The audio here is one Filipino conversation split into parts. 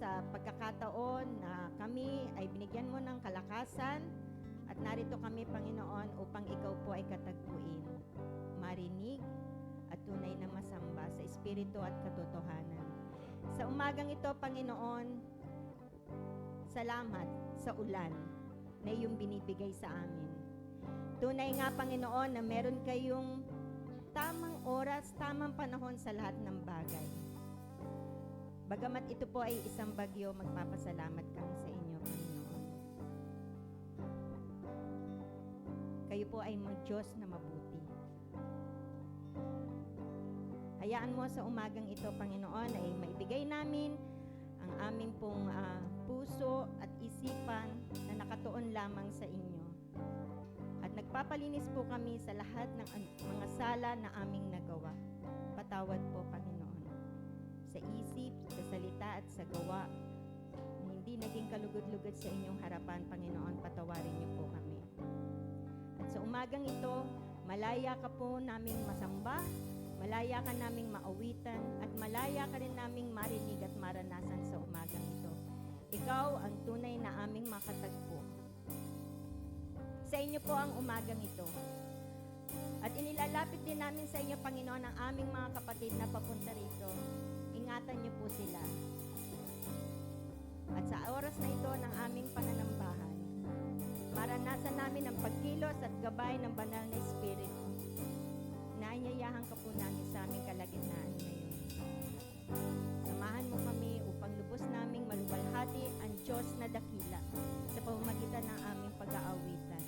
sa pagkakataon na kami ay binigyan mo ng kalakasan at narito kami, Panginoon, upang ikaw po ay katagpuin, marinig at tunay na masamba sa espiritu at katotohanan. Sa umagang ito, Panginoon, salamat sa ulan na iyong binibigay sa amin. Tunay nga, Panginoon, na meron kayong tamang oras, tamang panahon sa lahat ng bagay. Bagamat ito po ay isang bagyo, magpapasalamat kami sa inyo, Panginoon. Kayo po ay mga Diyos na mabuti. Hayaan mo sa umagang ito, Panginoon, ay maibigay namin ang aming pong puso at isipan na nakatuon lamang sa inyo. At nagpapalinis po kami sa lahat ng mga sala na aming nagawa. Patawad po, Panginoon, sa isip, sa salita at sa gawa na hindi naging kalugod-lugod sa inyong harapan, Panginoon, patawarin niyo po kami. At sa umagang ito, malaya ka po naming masamba, malaya ka naming maawitan, at malaya ka rin naming marinig at maranasan sa umagang ito. Ikaw ang tunay na aming makatagpo. Sa inyo po ang umagang ito. At inilalapit din namin sa inyo, Panginoon, ang aming mga kapatid na papunta rito. Ingatan niyo po sila. At sa oras na ito ng aming pananambahan, maranasan namin ang pagkilos at gabay ng banal na Espiritu. Naanyayahan ka po namin sa aming kalagitnaan ngayon. Samahan mo kami upang lubos naming maluwalhati ang Diyos na dakila sa pamamagitan ng aming pag-aawitan.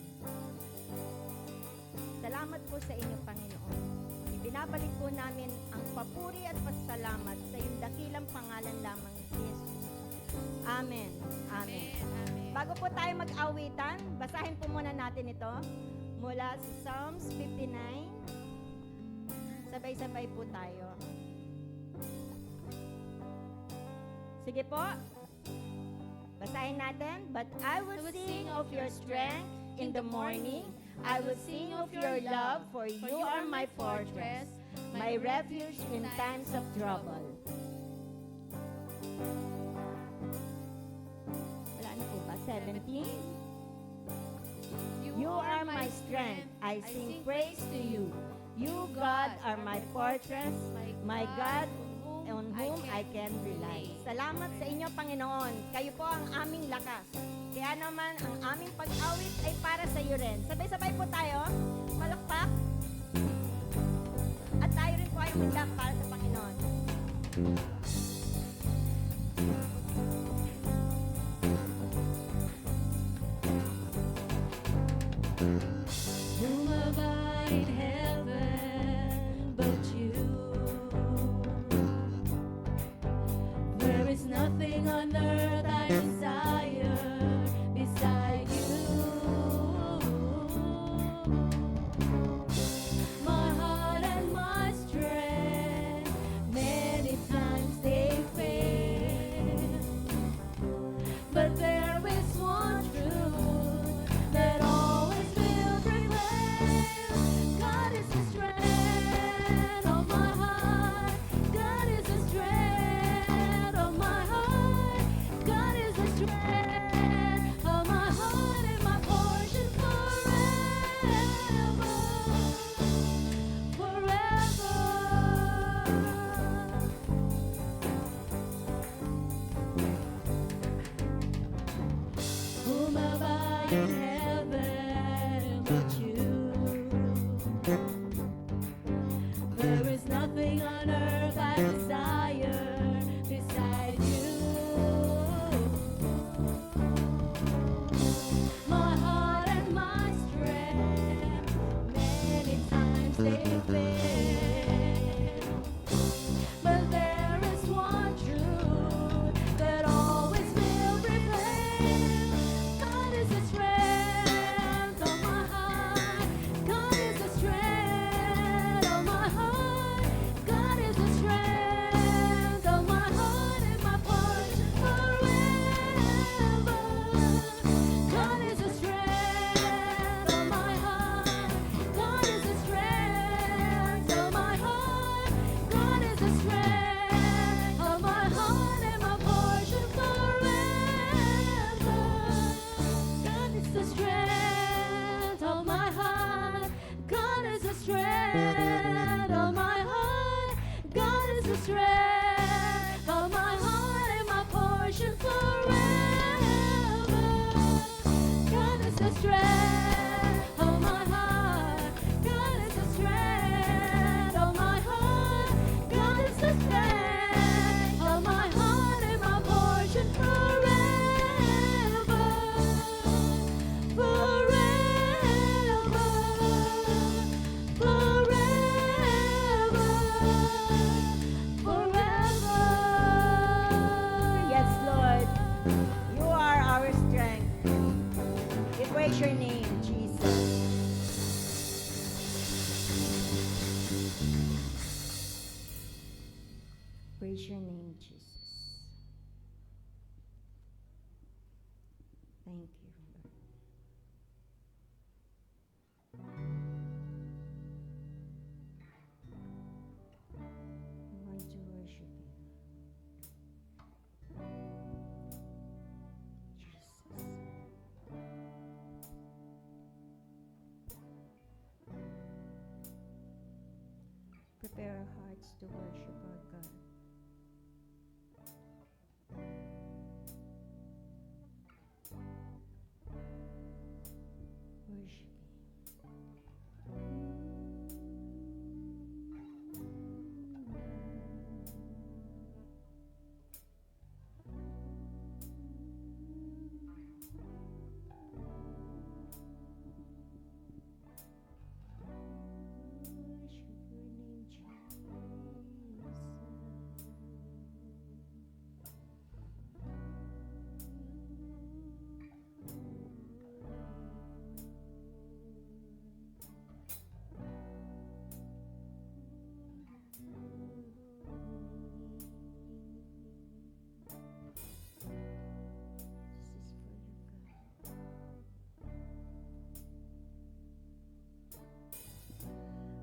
Salamat po sa inyo, Panginoon. Ibinabalik po namin ang papuri at pasalamat sa iyong dakilang pangalan lamang ni Jesus. Amen. Amen. Amen. Bago po tayo mag-awitan, basahin po muna natin ito mula sa Psalms 59. Sabay-sabay po tayo. Sige po. Basahin natin. But I will sing of your strength in the morning. I will sing of your love, for you are my fortress, my refuge in times of trouble. Wala na po ba? 17. You are my strength. I sing praise to you. You, God, are my fortress, my God, on whom I can rely. Salamat sa inyo, Panginoon. Kayo po ang aming lakas. Kaya naman, ang aming pag-awit ay para sa iyo rin. Sabay-sabay po tayo. Malakpak. At tayo rin po ay magdak para sa Panginoon. Whom heaven but you? There is nothing on earth I desire beside you. My heart and my strength, many times they fail, but there is one truth that always will prevail. God is the strength of my heart. God is the strength of my heart. God Thank you, Lord. We want to worship you. Jesus. Prepare our hearts to worship our God. Worship Worship your name, This is for you, God.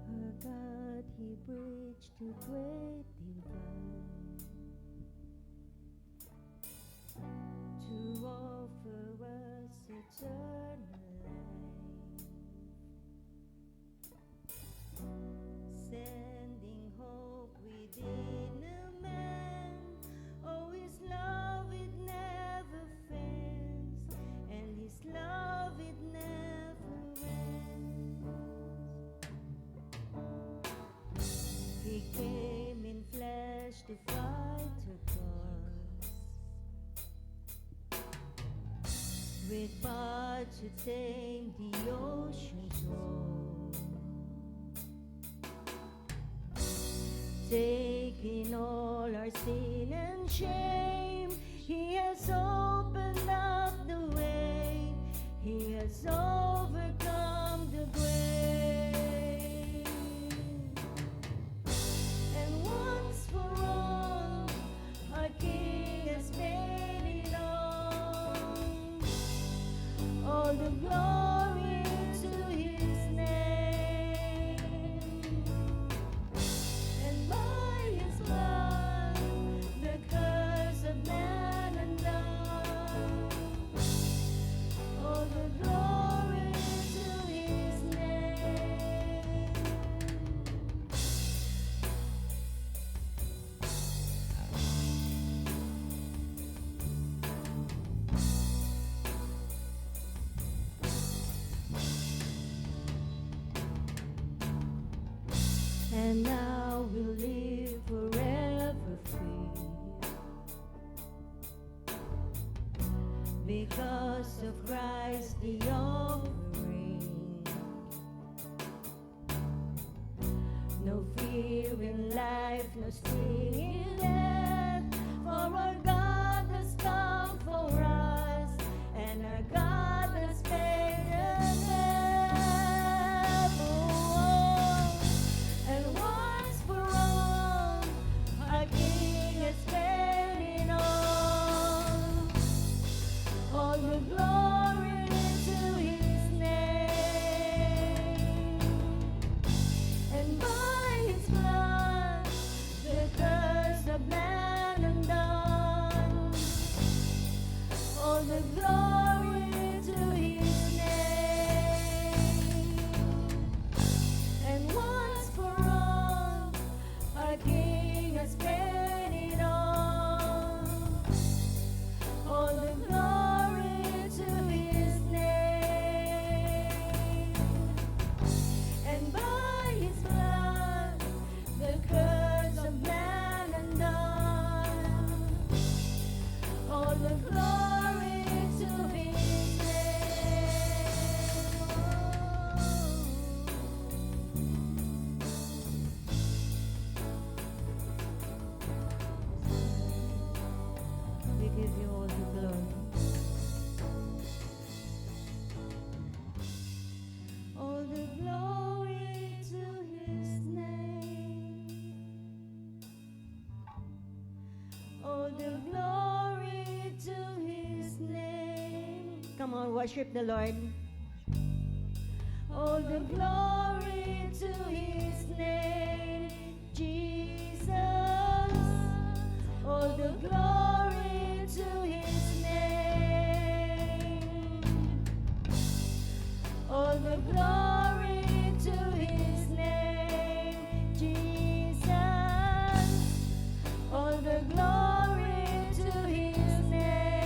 Our God, He bridged the great divide to offer us eternal life, sending hope within a man. Oh, His love, it never fails, and His love, it never ends. He came in flesh to fight a cause, with power to tame the ocean's roar, taking all our sin and shame. He has opened up the way. He has overcome the grave. And once for all, our King has paid it all the glory to His name. And by His blood, the curse of man undone. All the glory to His name. And now we'll live forever free, because of Christ the offering. No fear in life, no sting in death, for our God has come for us, and our God has paid the debt. Oh, and once for all, our King has paid it all the glory to His name. And by His blood, the curse of man undone. All the glory to His name. And once for all, our King has paid it all the glory to His name. And by His blood, the curse of man undone. All the glory to His name. We give you all the glory. All the glory to His name. All the glory to His name. Come on, worship the Lord. All the glory to His name, Jesus. All the glory to His name. All the glory to His name, Jesus. All the glory to His name.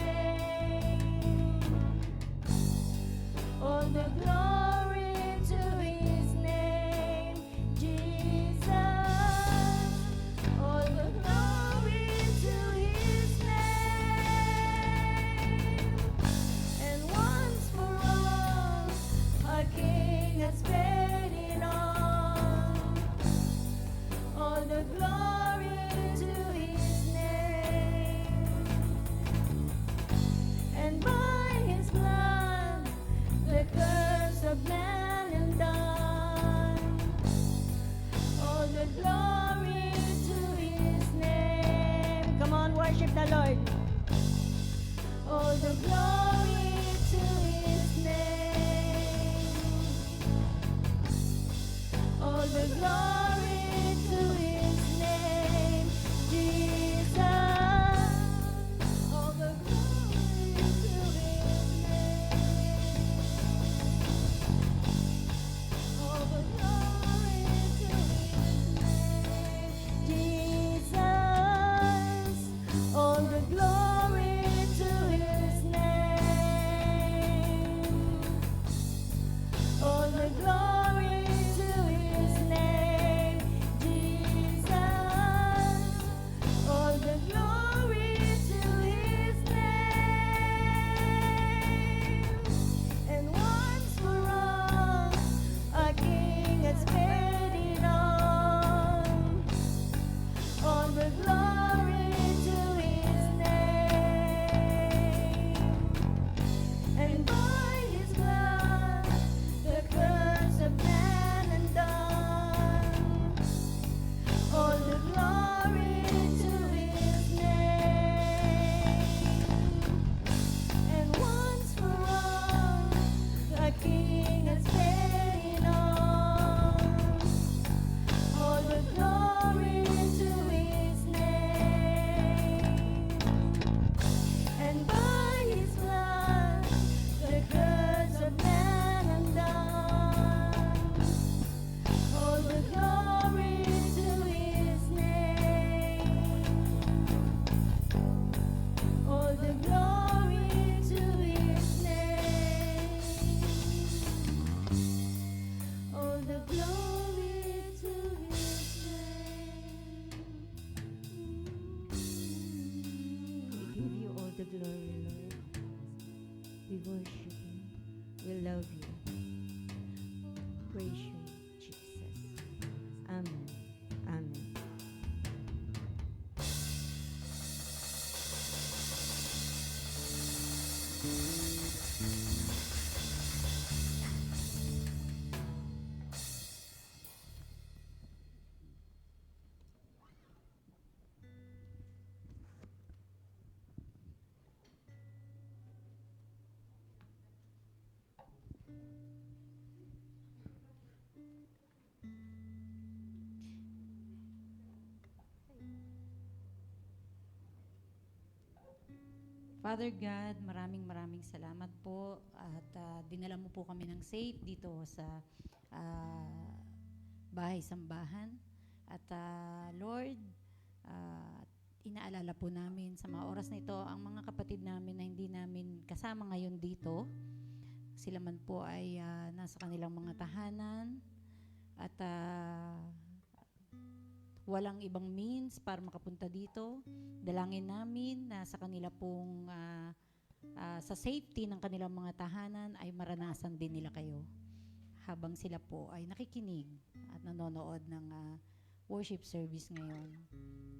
All the glory to His name, Jesus. All the glory to His name. And once for all, our King has paid it all. All the glory to His name. And by His blood, the curse of man undone. All the glory to His name. Come on, worship the Lord. All the glory to His name. All the glory to His name, Jesus. All the glory to His name. All the glory to His name, Jesus. All the glory to His name. All the glory to His name, Jesus. All the glory to His name. And once for all, our King has paid it all. All the glory to His name. And by His blood, the curse of man undone. All the glory to His name. And once for all, the King has paid it all. All the glory to His name. And by His blood, the curse of man undone. All the glory to His name. All the glory to His name. All the glory to His name. We give you all the glory, Lord. We worship you. We love you. Praise you, Jesus. Amen. Amen. Father God, maraming salamat po at dinala mo po kami ng safe dito sa bahay-sambahan. At Lord, inaalala po namin sa mga oras na ito ang mga kapatid namin na hindi namin kasama ngayon dito. Sila man po ay nasa kanilang mga tahanan at walang ibang means para makapunta dito. Dalangin namin na sa kanila pong sa safety ng kanilang mga tahanan ay maranasan din nila kayo habang sila po ay nakikinig at nanonood ng worship service ngayon.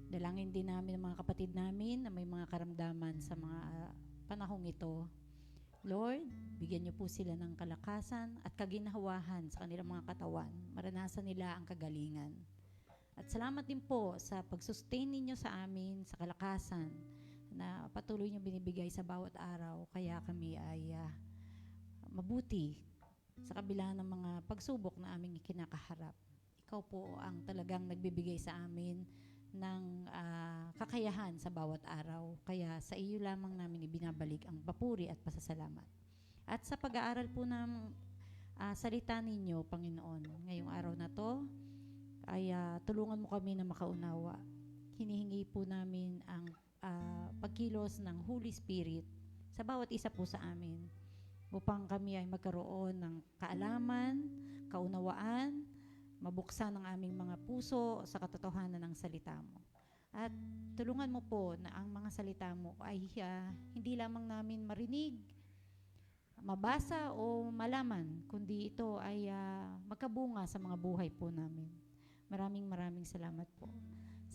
Dalangin din namin ang mga kapatid namin na may mga karamdaman sa mga panahong ito. Lord, bigyan niyo po sila ng kalakasan at kaginhawahan sa kanilang mga katawan. Maranasan nila ang kagalingan. At salamat din po sa pag-sustain ninyo sa amin, sa kalakasan na patuloy niyo binibigay sa bawat araw. Kaya kami ay mabuti sa kabila ng mga pagsubok na aming ikinakaharap. Ikaw po ang talagang nagbibigay sa amin ng kakayahan sa bawat araw. Kaya sa iyo lamang namin ibinabalik ang papuri at pasasalamat. At sa pag-aaral po ng salita ninyo, Panginoon, ngayong araw na to, ay tulungan mo kami na makaunawa. Hinihingi po namin ang pagkilos ng Holy Spirit sa bawat isa po sa amin upang kami ay magkaroon ng kaalaman, kaunawaan, mabuksan ang aming mga puso sa katotohanan ng salita mo. At tulungan mo po na ang mga salita mo ay hindi lamang namin marinig, mabasa o malaman, kundi ito ay magkabunga sa mga buhay po namin. Maraming salamat po.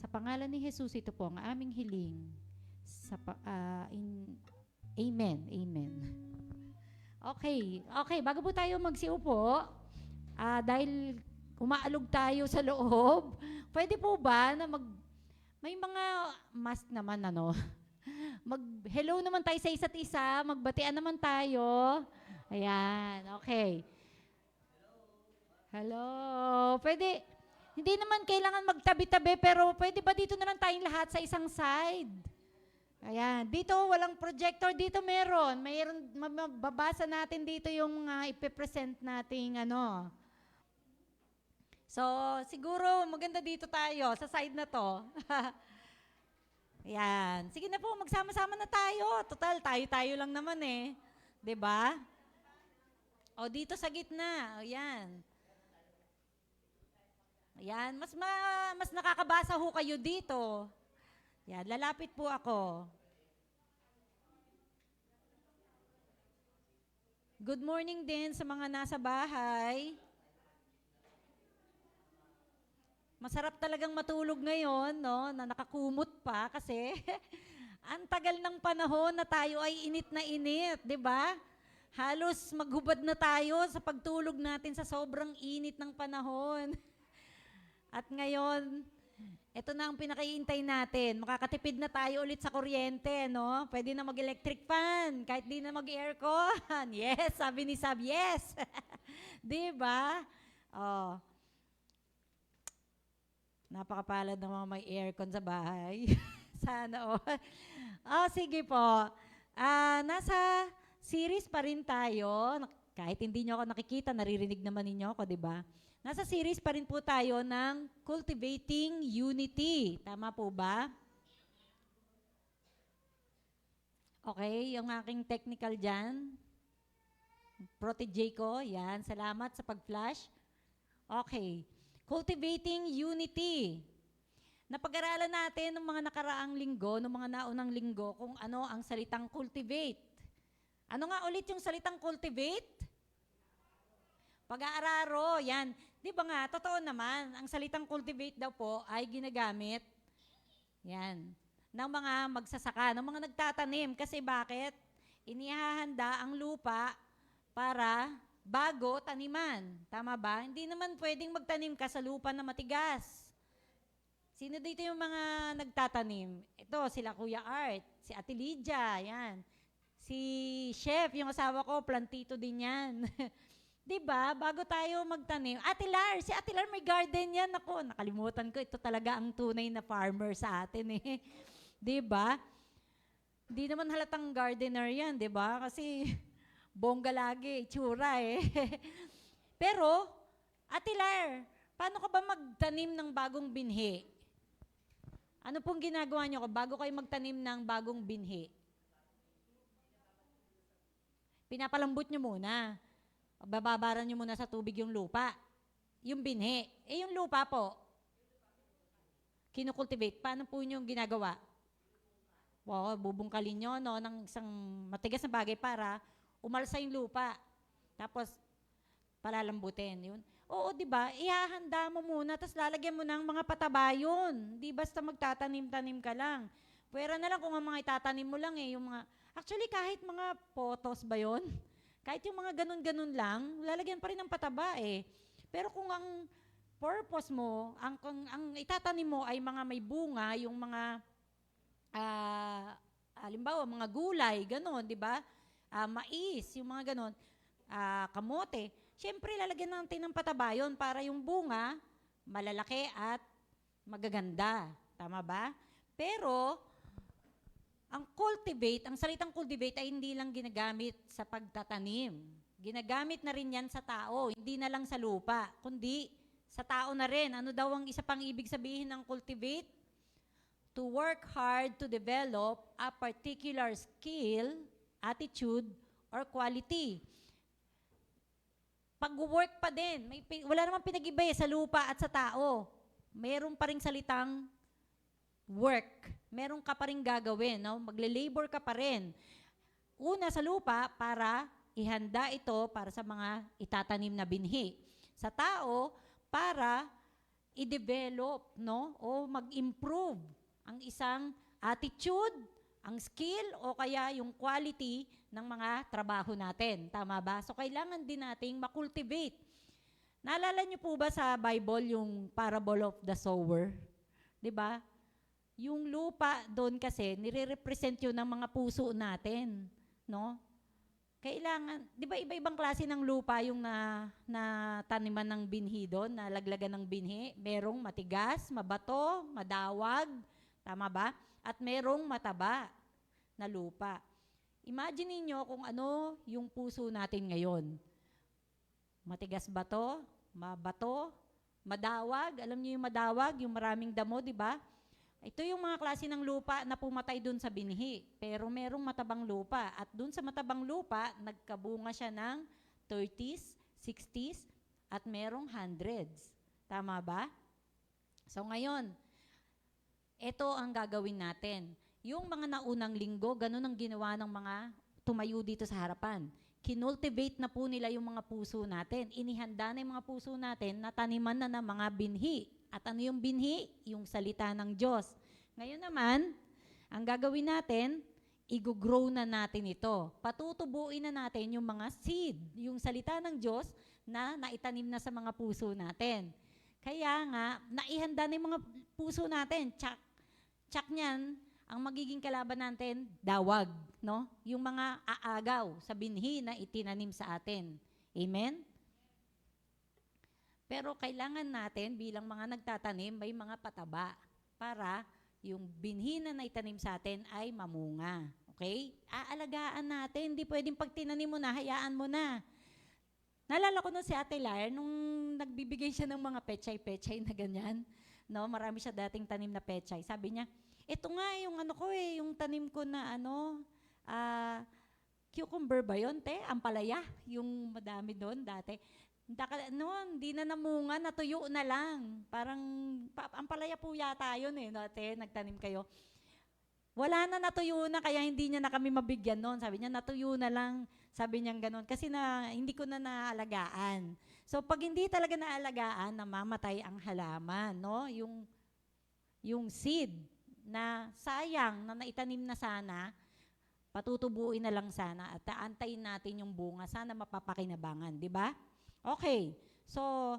Sa pangalan ni Jesus, ito po ang aming hiling. Amen. Amen. Okay, bago po tayo magsiupo, dahil umaalog tayo sa loob, pwede po ba na may mga mask naman mag-hello naman tayo sa isa't isa, magbatian naman tayo. Ayan, okay. Hello. Pwede, hindi naman kailangan magtabi-tabi, pero pwede ba dito na lang tayong lahat sa isang side? Ayan, dito walang projector, dito meron. Mababasa natin dito yung ipipresent nating So, siguro maganda dito tayo, sa side na to. Ayan. Sige na po, magsama-sama na tayo. Total, tayo lang naman eh. 'Di ba? O, dito sa gitna. Ayan. Ayan. Mas nakakabasa ho kayo dito. Ayan, lalapit po ako. Good morning din sa mga nasa bahay. Masarap talagang matulog ngayon, no? Na nakakumot pa kasi ang tagal ng panahon na tayo ay init na init, 'di ba? Halos maghubad na tayo sa pagtulog natin sa sobrang init ng panahon. At ngayon, ito na ang pinakahihintay natin. Makakatipid na tayo ulit sa kuryente, no? Pwede na mag-electric fan, kahit di na mag-aircon. Yes, sabi ni Sab, yes. 'Di ba? Oh. Napakapalad ng mga may aircon sa bahay. Sana all. Sige po. Nasa series pa rin tayo. Kahit hindi nyo ako nakikita, naririnig naman ninyo ako, di ba? Nasa series pa rin po tayo ng Cultivating Unity. Tama po ba? Okay, yung aking technical dyan. Protege ko. Yan, salamat sa pag-flash. Okay. Cultivating Unity. Napag-aralan natin ng mga nakaraang linggo, ng mga naunang linggo, kung ano ang salitang cultivate. Ano nga ulit yung salitang cultivate? Pag-aararo, yan. Di ba nga, totoo naman, ang salitang cultivate daw po ay ginagamit, yan, ng mga magsasaka, ng mga nagtatanim. Kasi bakit? Inihahanda ang lupa para bago taniman. Tama ba? Hindi naman pwedeng magtanim ka sa lupa na matigas. Sino dito yung mga nagtatanim? Ito, sila Kuya Art, si Ate Lydia, yan. Si Chef, yung asawa ko, plantito din yan. Diba? Bago tayo magtanim. Si Ate Lar may garden yan. Ako, nakalimutan ko. Ito talaga ang tunay na farmer sa atin eh. Diba? Di naman halatang gardener yan, diba? Kasi bongga lagi, itsura eh. Pero, Ate Lar, paano ka ba magtanim ng bagong binhi? Ano pong ginagawa niyo bago kayo magtanim ng bagong binhi? Pinapalambot niyo muna. Bababaran niyo muna sa tubig yung lupa. Yung binhi. Yung lupa po, kinukultivate. Paano po yung ginagawa? Wow, bubungkalin nyo ng isang matigas na bagay para umalsa yung lupa. Tapos, palalambutin. Yun. Oo, di ba? Ihahanda mo muna, tapos lalagyan mo ng mga pataba yun. Di basta magtatanim-tanim ka lang. Pwera na lang kung ang mga itatanim mo lang eh. Yung mga, actually, kahit mga potos ba yun? Kahit yung mga ganun-ganun lang, lalagyan pa rin ng pataba eh. Pero kung ang purpose mo, ang itatanim mo ay mga may bunga, yung mga, halimbawa, mga gulay, ganun, di ba? Mais, yung mga ganun. kamote, syempre lalagyan natin ng pataba yun para yung bunga malalaki at magaganda. Tama ba? Pero, ang salitang cultivate ay hindi lang ginagamit sa pagtatanim. Ginagamit na rin yan sa tao, hindi na lang sa lupa, kundi sa tao na rin. Ano daw ang isa pang ibig sabihin ng cultivate? To work hard to develop a particular skill, attitude, or quality. Pag-work pa din, wala namang pinag-iba sa lupa at sa tao. Meron pa ring salitang work. Meron ka pa rin gagawin, no? Magle-labor ka pa rin. Una sa lupa para ihanda ito para sa mga itatanim na binhi. Sa tao, para i-develop, no? O mag-improve ang isang attitude, ang skill, o kaya yung quality ng mga trabaho natin. Tama ba? So, kailangan din nating makultivate. Naalala niyo po ba sa Bible yung parable of the sower? 'Di ba? Yung lupa doon kasi, nire-represent yun ng mga puso natin. No? Kailangan, 'di ba iba-ibang klase ng lupa yung na taniman ng binhi doon, na laglagan ng binhi. Merong matigas, mabato, madawag, tama ba? At merong mataba na lupa. Imagine niyo kung ano yung puso natin ngayon. Matigas ba to? Mabato? Madawag? Alam niyo yung madawag, yung maraming damo, di ba? Ito yung mga klase ng lupa na pumatay dun sa binhi. Pero merong matabang lupa. At dun sa matabang lupa, nagkabunga siya ng 30s, 60s, at merong 100s. Tama ba? So ngayon, ito ang gagawin natin. Yung mga naunang linggo, ganun ang ginawa ng mga tumayo dito sa harapan. Kinultivate na po nila yung mga puso natin. Inihanda na yung mga puso natin na taniman na ng mga binhi. At ano yung binhi? Yung salita ng Diyos. Ngayon naman, ang gagawin natin, i-grow na natin ito. Patutubuin na natin yung mga seed, yung salita ng Diyos na naitanim na sa mga puso natin. Kaya nga, naihanda na yung mga puso natin. Tsak niyan, ang magiging kalaban natin, dawag, no? Yung mga aagaw sa binhi na itinanim sa atin. Amen? Pero kailangan natin, bilang mga nagtatanim, may mga pataba para yung binhi na naitanim sa atin ay mamunga. Okay? Aalagaan natin. Hindi pwedeng pag tinanim mo na, hayaan mo na. Naalala ko nun si Ate Lar, nung nagbibigay siya ng mga pechay-pechay na ganyan, no? Marami siya dating tanim na pechay. Sabi niya, ito nga yung ano ko yung tanim ko na cucumber ba yun, te? Ampalaya, yung madami doon dati. Hindi na namunga, natuyo na lang. Parang, ampalaya po yata yun no, te, nagtanim kayo. Wala na, natuyo na, kaya hindi niya na kami mabigyan noon. Sabi niya, natuyo na lang, sabi niya gano'n. Kasi hindi ko na naalagaan. So, pag hindi talaga naalagaan, namamatay ang halaman, no? Yung seed, na sayang na naitanim na sana, patutubuin na lang sana at aantayin natin yung bunga, sana mapapakinabangan, di ba? Okay, so,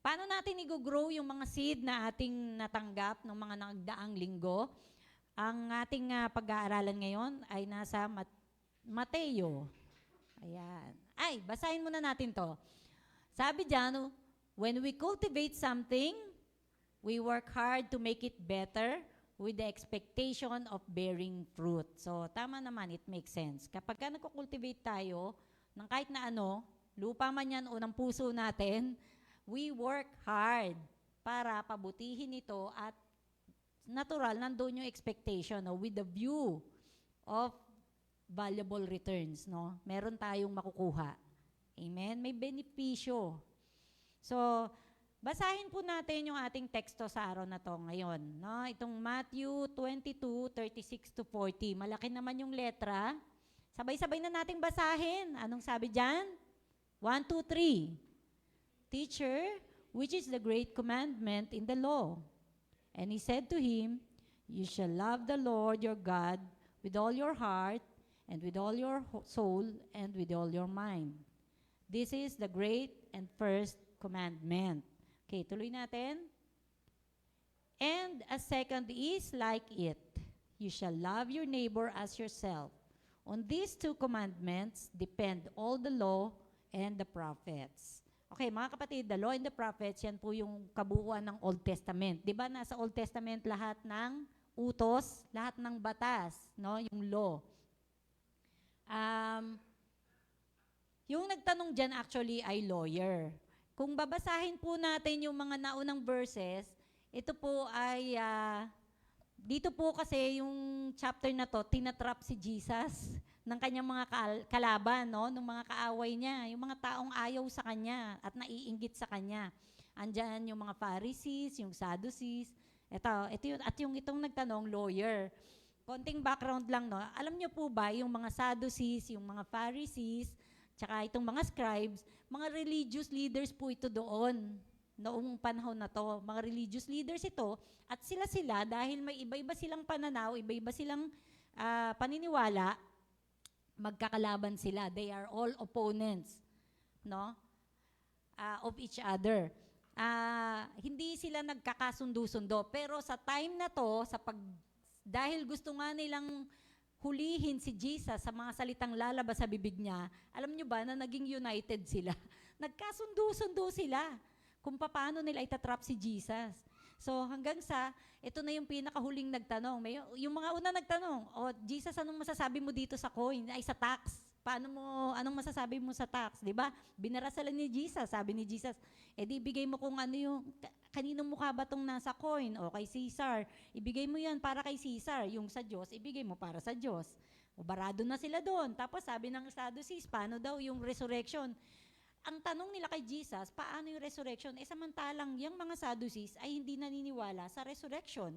paano natin i-grow yung mga seed na ating natanggap ng mga nagdaang linggo? Ang ating pag-aaralan ngayon ay nasa Mateo. Ayan. Ay, basahin muna natin to. Sabi dyan, when we cultivate something, we work hard to make it better with the expectation of bearing fruit. So, tama naman, it makes sense. Kapag ka nagko-cultivate tayo, ng kahit na ano, lupa man yan o ng puso natin, we work hard para pabutihin ito at natural, nandoon yung expectation with the view of valuable returns. No? Meron tayong makukuha. Amen? May benepisyo. So, basahin po natin yung ating teksto sa araw na to ngayon. No? Itong Matthew 22:36-40. Malaki naman yung letra. Sabay-sabay na nating basahin. Anong sabi dyan? 1, 2, 3. Teacher, which is the great commandment in the law? And he said to him, you shall love the Lord your God with all your heart, and with all your soul, and with all your mind. This is the great and first commandment. Okay, tuloy natin. And a second is like it. You shall love your neighbor as yourself. On these two commandments depend all the law and the prophets. Okay, mga kapatid, the law and the prophets, yan po yung kabuuan ng Old Testament. Di ba nasa Old Testament lahat ng utos, lahat ng batas, no? Yung law. Yung nagtanong dyan actually ay lawyer. Kung babasahin po natin yung mga naunang verses, ito po ay dito po kasi yung chapter na to, tinatrap si Jesus ng kanyang mga kalaban, no? Ng mga kaaway niya, yung mga taong ayaw sa kanya at naiinggit sa kanya. Andyan yung mga Pharisees, yung Sadducees. Ito yun, at yung itong nagtanong, lawyer. Konting background lang, no? Alam niyo po ba, yung mga Sadducees, yung mga Pharisees, tsaka itong mga scribes, mga religious leaders po ito doon noong panahon na to. Mga religious leaders ito, at sila dahil may iba-iba silang pananaw, iba-iba silang paniniwala, magkakalaban sila. They are all opponents, no? Of each other. Hindi sila nagkakasundo-sundo. Pero sa time na to, dahil gusto nga nilang hulihin si Jesus sa mga salitang lalabas sa bibig niya, alam nyo ba na naging united sila? Nagkasundo-sundo sila kung paano nila itatrap si Jesus. So hanggang ito na yung pinakahuling nagtanong. Yung mga una nagtanong, Jesus, anong masasabi mo dito sa coin? Ay, sa tax. Anong masasabi mo sa tax? Diba? Binara sila ni Jesus. Sabi ni Jesus, di bigay mo kung ano yung, kaninong mukha ba itong nasa coin? O kay Caesar. Ibigay mo yan para kay Caesar. Yung sa Diyos, ibigay mo para sa Diyos. O barado na sila doon. Tapos sabi ng Sadducees, paano daw yung resurrection? Ang tanong nila kay Jesus, paano yung resurrection? Samantalang yung mga Sadducees ay hindi naniniwala sa resurrection.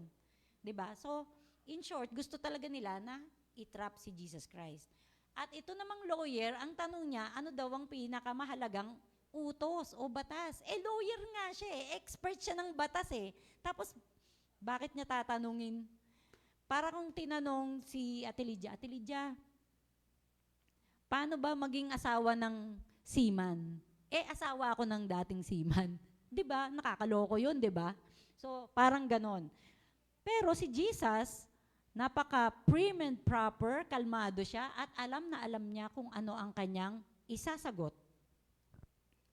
'Di ba? So, in short, gusto talaga nila na itrap si Jesus Christ. At ito namang lawyer, ang tanong niya, ano daw ang pinakamahalagang utos o batas? Lawyer nga siya expert siya ng batas Tapos, bakit niya tatanungin? Para kung tinanong si Ate Lydia, paano ba maging asawa ng seaman? Asawa ako ng dating seaman. 'Di ba? Nakakaloko 'yun, 'di ba? So, parang ganon. Pero si Jesus, napaka prim and proper, kalmado siya, at alam na alam niya kung ano ang kanyang isasagot.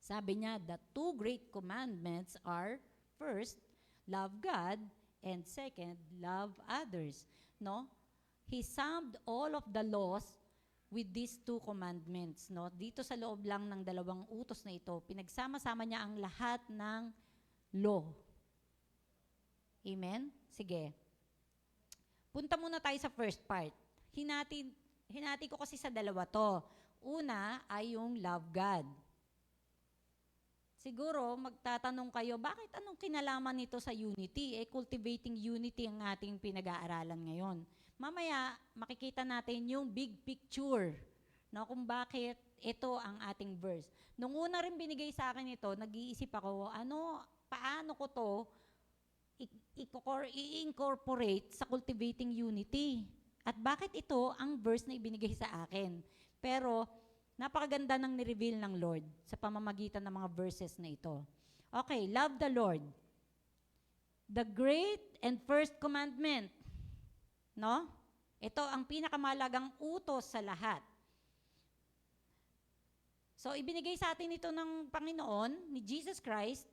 Sabi niya, the two great commandments are, first, love God, and second, love others. No? He summed all of the laws with these two commandments. No? Dito sa loob lang ng dalawang utos na ito, pinagsama-sama niya ang lahat ng law. Amen? Sige. Punta muna tayo sa first part. Hinati ko kasi sa dalawa to. Una ay yung love God. Siguro, magtatanong kayo, bakit anong kinalaman nito sa unity? Cultivating unity ang ating pinag-aaralan ngayon. Mamaya, makikita natin yung big picture, no, kung bakit ito ang ating verse. Nung una rin binigay sa akin ito, nag-iisip ako, paano ko to i-incorporate sa cultivating unity? At bakit ito ang verse na ibinigay sa akin? Pero, napakaganda ng ni-reveal ng Lord sa pamamagitan ng mga verses na ito. Okay, love the Lord. The great and first commandment. No? Ito ang pinakamalagang utos sa lahat. So, ibinigay sa atin ito ng Panginoon, ni Jesus Christ,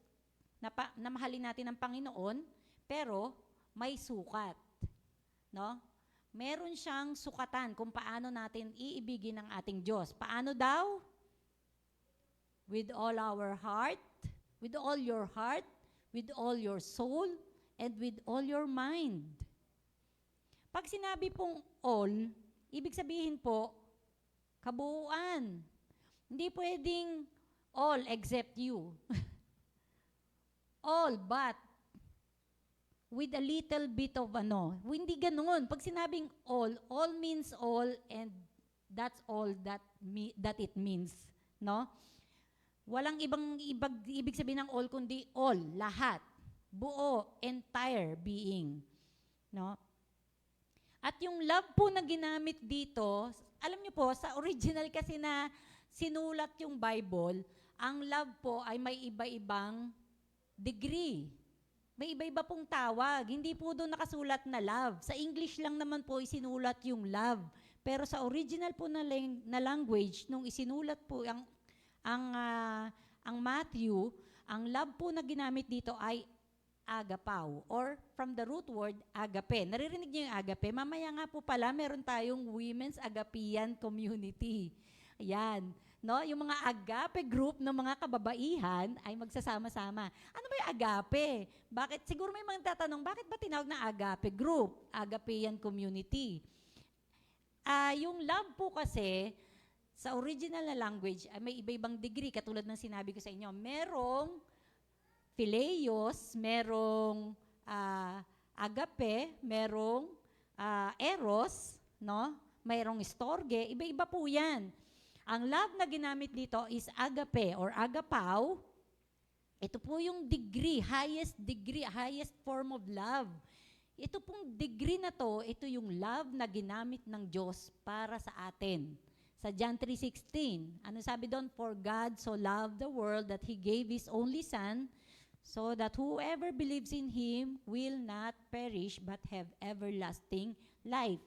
na mahalin natin ang Panginoon, pero may sukat. No? Meron siyang sukatan kung paano natin iibigin ang ating Diyos. Paano daw? With all our heart, with all your heart, with all your soul, and with all your mind. Pag sinabi pong all, ibig sabihin po, kabuuan. Hindi pwedeng all except you. All but with a little bit of Hindi ganoon. Pag sinabing all means all, and that's all that it means. No? Walang ibig sabihin ng all, kundi all, lahat. Buo, entire being. No? At yung love po na ginamit dito, alam niyo po, sa original kasi na sinulat yung Bible, ang love po ay may iba-ibang degree. May iba-iba pong tawag. Hindi po doon nakasulat na love. Sa English lang naman po isinulat yung love. Pero sa original po na language, nung isinulat po ang Matthew, ang love po na ginamit dito ay agapao, or from the root word, agape. Naririnig niyo yung agape? Mamaya nga po pala, meron tayong Women's Agapean Community. Ayan. No? Yung mga agape group ng mga kababaihan ay magsasama-sama. Ano ba yung agape? Bakit? Siguro may mga tatanong, bakit ba tinawag na agape group? Agapean Community. Yung love po kasi, sa original na language, ay may iba-ibang degree, katulad ng sinabi ko sa inyo. Merong phileos, merong agape, merong eros, no? Mayroong storge, iba-iba po yan. Ang love na ginamit dito is agape or agapao. Ito po yung degree, highest form of love. Ito pong degree na to, ito yung love na ginamit ng Diyos para sa atin. Sa John 3:16, ano sabi doon? For God so loved the world that He gave His only Son, so that whoever believes in Him will not perish but have everlasting life.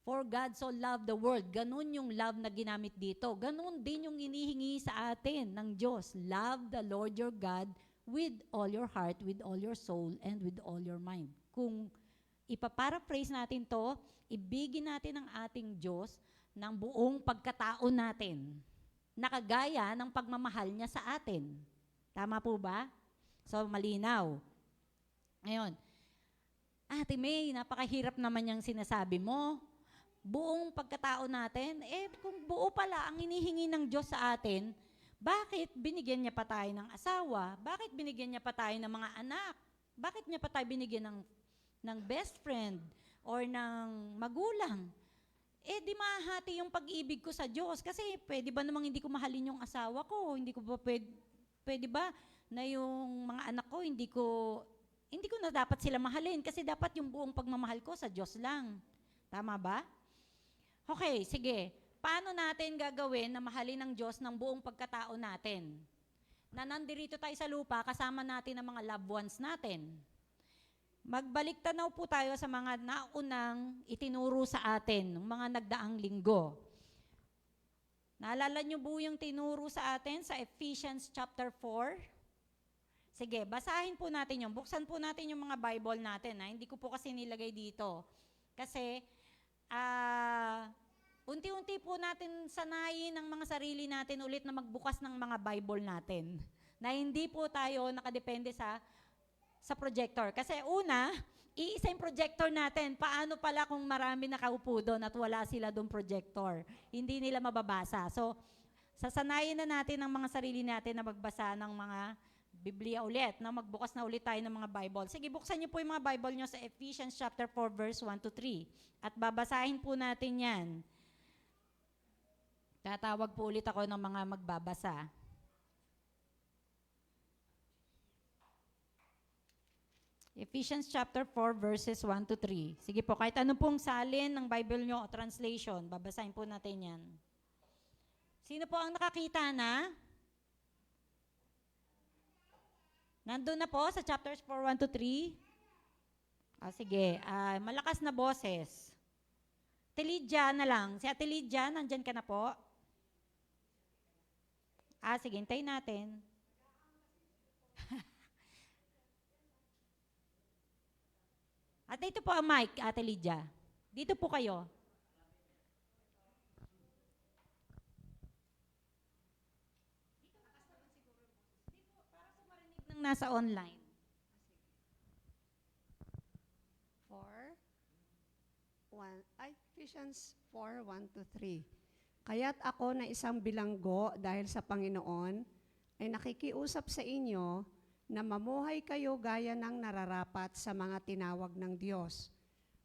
For God so loved the world. Ganun yung love na ginamit dito. Ganun din yung inihingi sa atin ng Diyos. Love the Lord your God with all your heart, with all your soul, and with all your mind. Kung ipaparaphrase natin to, ibigin natin ang ating Diyos ng buong pagkatao natin. Nakagaya ng pagmamahal niya sa atin. Tama po ba? So, malinaw. Ngayon, Ate May, napakahirap naman yung sinasabi mo. Buong pagkatao natin, kung buo pala ang hinihingi ng Diyos sa atin, bakit binigyan niya pa tayo ng asawa? Bakit binigyan niya pa tayo ng mga anak? Bakit niya pa tayo binigyan ng best friend or ng magulang? Di mahati yung pag-ibig ko sa Diyos. Kasi pwede ba namang hindi ko mahalin yung asawa ko? Hindi ko ba pwede ba na yung mga anak ko, hindi ko na dapat sila mahalin kasi dapat yung buong pagmamahal ko sa Diyos lang. Tama ba? Okay, sige. Paano natin gagawin na mahalin ng Diyos ng buong pagkatao natin? Na nandirito tayo sa lupa, kasama natin ang mga loved ones natin. Magbalik tanaw po tayo sa mga naunang itinuro sa atin, ng mga nagdaang linggo. Naalala niyo po yung tinuro sa atin sa Ephesians chapter 4? Sige, basahin po natin yung. Buksan po natin yung mga Bible natin. Hindi ko po kasi nilagay dito. Kasi, unti-unti po natin sanayin ng mga sarili natin ulit na magbukas ng mga Bible natin. Na hindi po tayo nakadepende sa projector. Kasi una, iisa yung projector natin. Paano pala kung marami nakaupo doon at wala sila doon projector? Hindi nila mababasa. So, sasanayin na natin ang mga sarili natin na magbasa ng mga Biblia ulit, na magbukas na ulit tayo ng mga Bible. Sige, buksan niyo po yung mga Bible niyo sa Ephesians chapter 4, verse 1 to 3. At babasahin po natin yan. Tatawag po ulit ako ng mga magbabasa. Ephesians chapter 4, verses 1 to 3. Sige po, kahit ano pong salin ng Bible nyo o translation, babasahin po natin yan. Sino po ang nakakita na? Nandun na po sa chapters 4, 1 to 3. Sige, malakas na boses. Ate Lydia na lang. Si Ate Lydia, nandyan ka na po? Sige, hintayin natin. At dito po ang mic, Ate Lydia. Dito po kayo. Nang nasa online. 1, Ephesians 4, 1 to 3. Kaya't ako na isang bilanggo dahil sa Panginoon, ay nakikiusap sa inyo na mamuhay kayo gaya ng nararapat sa mga tinawag ng Diyos.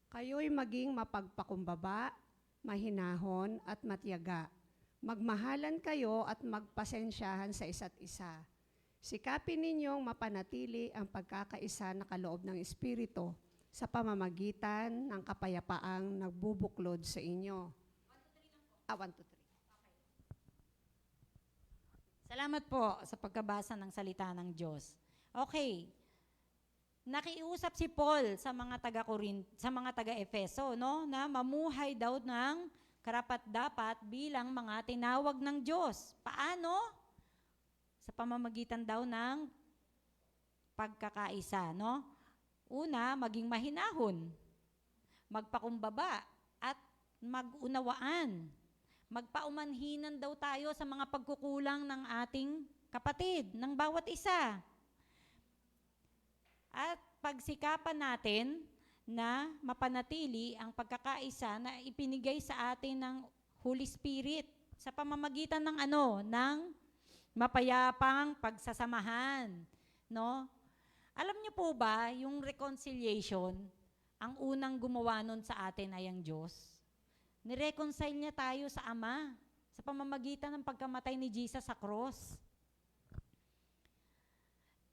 Kayo'y maging mapagpakumbaba, mahinahon at matiyaga. Magmahalan kayo at magpasensyahan sa isa't isa. Sikapin ninyong mapanatili ang pagkakaisa na kaloob ng Espiritu sa pamamagitan ng kapayapaang nagbubuklod sa inyo. 1 to 3. Salamat po sa pagkabasa ng salita ng Diyos. Okay. nakiusap si Paul sa mga sa mga taga-Efeso, no, na mamuhay daw ng karapat-dapat bilang mga tinawag ng Diyos. Paano? Sa pamamagitan daw ng pagkakaisa, no? Una, maging mahinahon, magpakumbaba, at mag-unawaan. Magpaumanhinan daw tayo sa mga pagkukulang ng ating kapatid, ng bawat isa. At pagsikapan natin na mapanatili ang pagkakaisa na ipinigay sa atin ng Holy Spirit sa pamamagitan ng ng mapayapang pagsasamahan, no? Alam niyo po ba, yung reconciliation, ang unang gumawa nun sa atin ay ang Diyos. Nireconcile niya tayo sa Ama sa pamamagitan ng pagkamatay ni Jesus sa cross.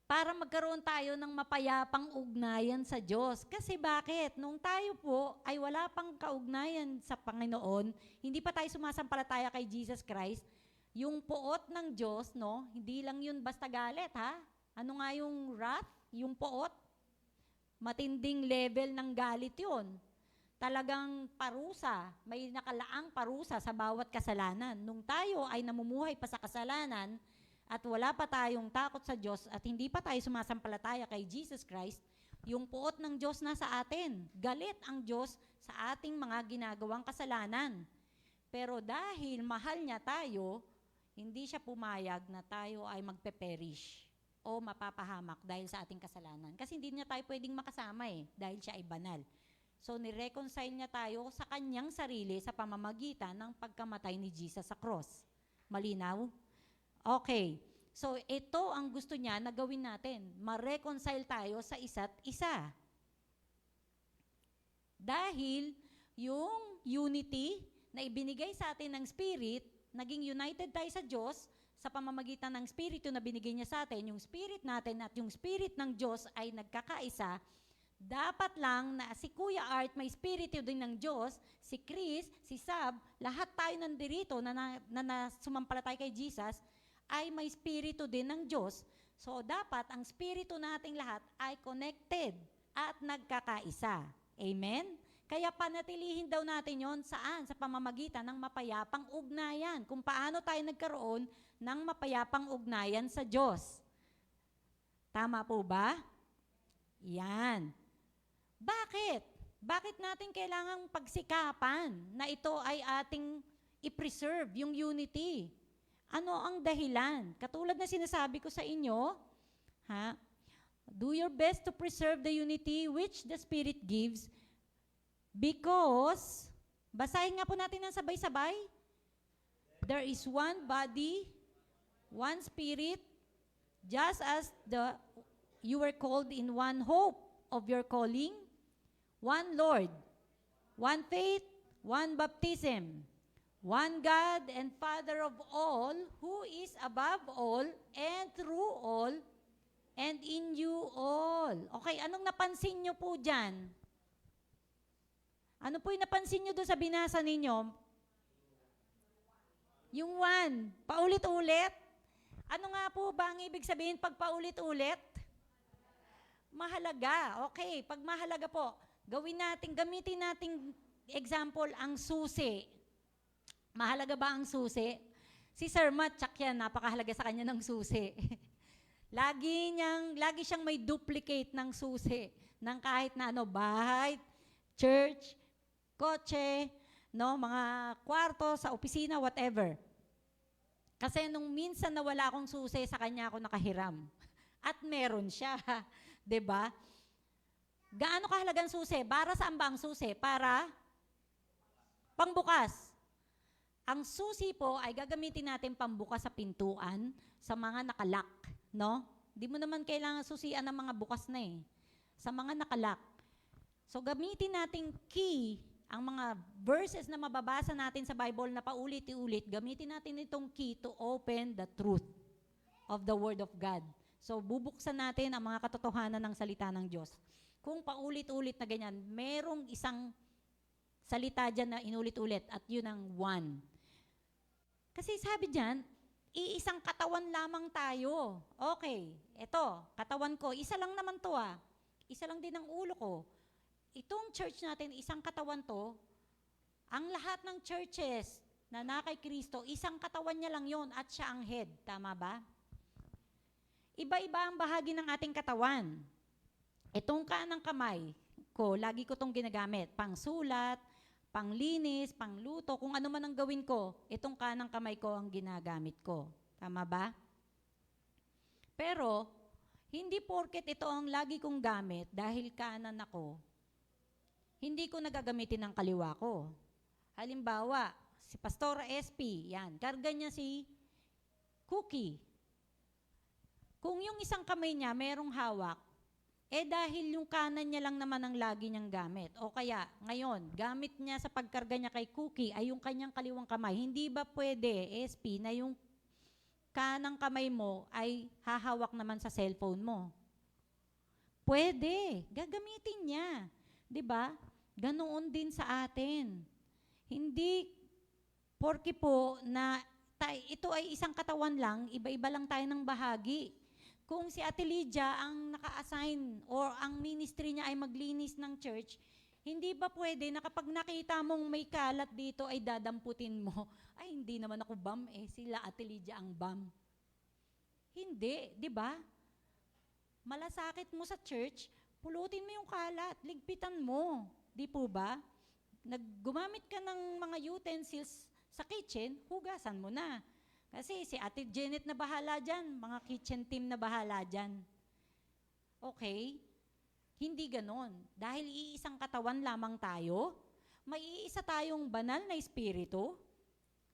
Para magkaroon tayo ng mapayapang ugnayan sa Diyos. Kasi bakit? Nung tayo po ay wala pang kaugnayan sa Panginoon, hindi pa tayo sumasampalataya kay Jesus Christ, yung poot ng Diyos, no, hindi lang yun basta galit, ha? Ano nga yung wrath? Yung poot? Matinding level ng galit yun. Talagang parusa, may nakalaang parusa sa bawat kasalanan. Nung tayo ay namumuhay pa sa kasalanan, at wala pa tayong takot sa Diyos at hindi pa tayo sumasampalataya kay Jesus Christ, yung puot ng Diyos nasa atin. Galit ang Diyos sa ating mga ginagawang kasalanan. Pero dahil mahal niya tayo, hindi siya pumayag na tayo ay magpe-perish o mapapahamak dahil sa ating kasalanan. Kasi hindi niya tayo pwedeng makasama dahil siya ay banal. So, nireconcile niya tayo sa kanyang sarili sa pamamagitan ng pagkamatay ni Jesus sa cross. Malinaw? Okay. So, ito ang gusto niya na gawin natin. Ma-reconcile tayo sa isa't isa. Dahil yung unity na ibinigay sa atin ng Spirit, naging united tayo sa Diyos sa pamamagitan ng Spirito na binigay niya sa atin, yung Spirit natin at yung Spirit ng Diyos ay nagkakaisa. Dapat lang na si Kuya Art may Spirito din ng Diyos, si Chris, si Sab, lahat tayo nandirito na sumampalatay kay Jesus, ay may Spirito din ng Diyos. So, dapat ang Spirito nating lahat ay connected at nagkakaisa. Amen? Kaya panatilihin daw natin yon saan? Sa pamamagitan ng mapayapang ugnayan. Kung paano tayo nagkaroon ng mapayapang ugnayan sa Diyos. Tama po ba? Yan. Bakit? Bakit natin kailangang pagsikapan na ito ay ating i-preserve, yung unity? Ano ang dahilan? Katulad na sinasabi ko sa inyo, do your best to preserve the unity which the Spirit gives because, basahin nga po natin ng sabay-sabay, there is one body, one Spirit, just as you were called in one hope of your calling, one Lord, one faith, one baptism, one God and Father of all, who is above all and through all and in you all. Okay, anong napansin nyo po dyan? Ano po yung napansin nyo doon sa binasa ninyo? Yung one, paulit-ulit. Ano nga po ba ang ibig sabihin pag paulit-ulit? Mahalaga. Okay, pag mahalaga po, gamitin nating example ang susi. Mahalaga ba ang susi? Si Sir Matt, tsak yan, napakahalaga sa kanya ng susi. lagi siyang may duplicate ng susi, ng kahit na bahay, church, kotse, mga kwarto, sa opisina, whatever. Kasi nung minsan na wala akong susi, sa kanya ako nakahiram. At meron siya, 'di ba? Gaano kahalagang susi? Para saan ba ang susi? Para pangbukas. Ang susi po ay gagamitin natin pambukas sa pintuan, sa mga nakalock, no? Di mo naman kailangan susian ng mga bukas na sa mga nakalock. So gamitin nating key, ang mga verses na mababasa natin sa Bible na paulit-ulit, gamitin natin itong key to open the truth of the Word of God. So bubuksan natin ang mga katotohanan ng salita ng Diyos. Kung paulit-ulit na ganyan, merong isang salita dyan na inulit-ulit at yun ang one. Kasi sabi dyan, iisang katawan lamang tayo. Okay, eto, katawan ko, isa lang naman to isa lang din ang ulo ko. Itong church natin, isang katawan to, ang lahat ng churches na kay Kristo, isang katawan niya lang yon at siya ang head. Tama ba? Iba-iba ang bahagi ng ating katawan. Itong kanang kamay ko, lagi ko itong ginagamit. Pangsulat, panglinis, pangluto, kung ano man ang gawin ko, itong kanang kamay ko ang ginagamit ko. Tama ba? Pero, hindi porket ito ang lagi kong gamit dahil kanan ako, hindi ko nagagamitin ng kaliwa ko. Halimbawa, si Pastora SP, yan, karga niya si Cookie. Kung yung isang kamay niya merong hawak, dahil yung kanan niya lang naman ang lagi niyang gamit. O kaya, ngayon, gamit niya sa pagkarga niya kay Cookie ay yung kanyang kaliwang kamay. Hindi ba pwede, SP, na yung kanang kamay mo ay hahawak naman sa cellphone mo? Pwede. Gagamitin niya. 'Di ba? Ganoon din sa atin. Hindi porke po na ito ay isang katawan lang, iba-iba lang tayo ng bahagi. Kung si Ate Lydia ang naka-assign or ang ministry niya ay maglinis ng church, hindi ba pwede na kapag nakita mong may kalat dito ay dadamputin mo? Ay, hindi naman ako bam sila Ate Lydia ang bam. Hindi, di ba? Malasakit mo sa church, pulutin mo yung kalat, ligpitan mo. Di po ba? Gumamit ka ng mga utensils sa kitchen, hugasan mo na. Kasi si Ate Janet na bahala dyan, mga kitchen team na bahala dyan. Okay? Hindi ganon. Dahil iisang katawan lamang tayo, may iisa tayong banal na espiritu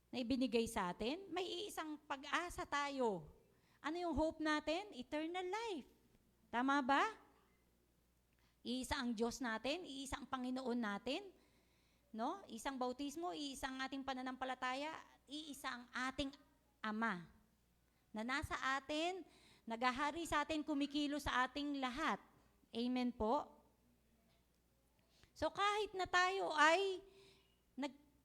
na ibinigay sa atin, may iisang pag-asa tayo. Ano yung hope natin? Eternal life. Tama ba? Iisa ang Diyos natin, iisa ang Panginoon natin, no? Isang bautismo, iisang ating pananampalataya, iisa ang ating Ama na nasa atin, naghahari sa atin, kumikilo sa ating lahat. Amen po? So kahit na tayo ay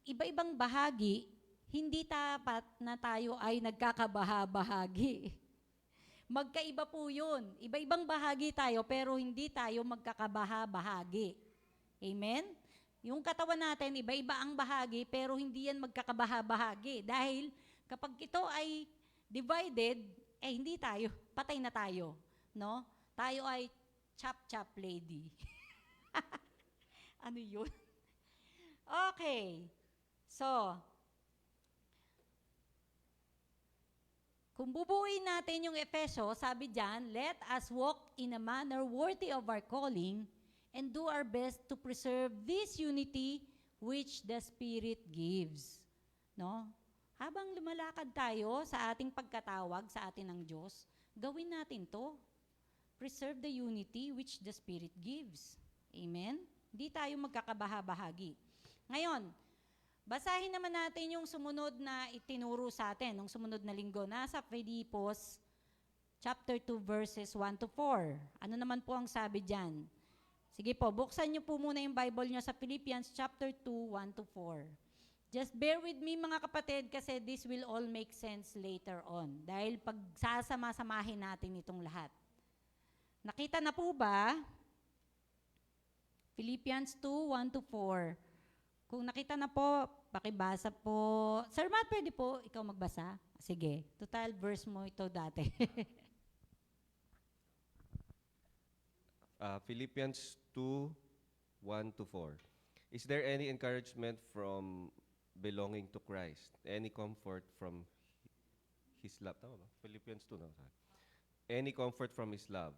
iba-ibang bahagi, hindi dapat na tayo ay nagkakabaha-bahagi. Magkaiba po yun. Iba-ibang bahagi tayo, pero hindi tayo magkakabaha-bahagi. Amen? Yung katawan natin, iba-iba ang bahagi, pero hindi yan magkakabaha-bahagi. Dahil kapag ito ay divided, hindi tayo, patay na tayo. No? Tayo ay chop-chop lady. Ano yun? Okay. So, kung bubuuin natin yung Efeso, sabi dyan, let us walk in a manner worthy of our calling and do our best to preserve this unity which the Spirit gives. No? Habang lumalakad tayo sa ating pagkatawag sa atin ng Diyos, gawin natin to. Preserve the unity which the Spirit gives. Amen? Hindi tayo magkakabaha-bahagi. Ngayon, basahin naman natin yung sumunod na itinuro sa atin, nung sumunod na linggo, nasa Filipos chapter 2 verses 1 to 4. Ano naman po ang sabi dyan? Sige po, buksan niyo po muna yung Bible niyo sa Philippians chapter 2, 1 to 4. Just bear with me mga kapatid kasi this will all make sense later on. Dahil pag sasama-samahin natin itong lahat. Nakita na po ba? Philippians 2, 1 to 4. Kung nakita na po, pakibasa po. Sir Matt, pwede po ikaw magbasa? Sige, total verse mo ito dati. Philippians 2, 1 to 4. Is there any encouragement from belonging to Christ? Any comfort from His love? Tama ba? Philippians 2, no? Any comfort from His love?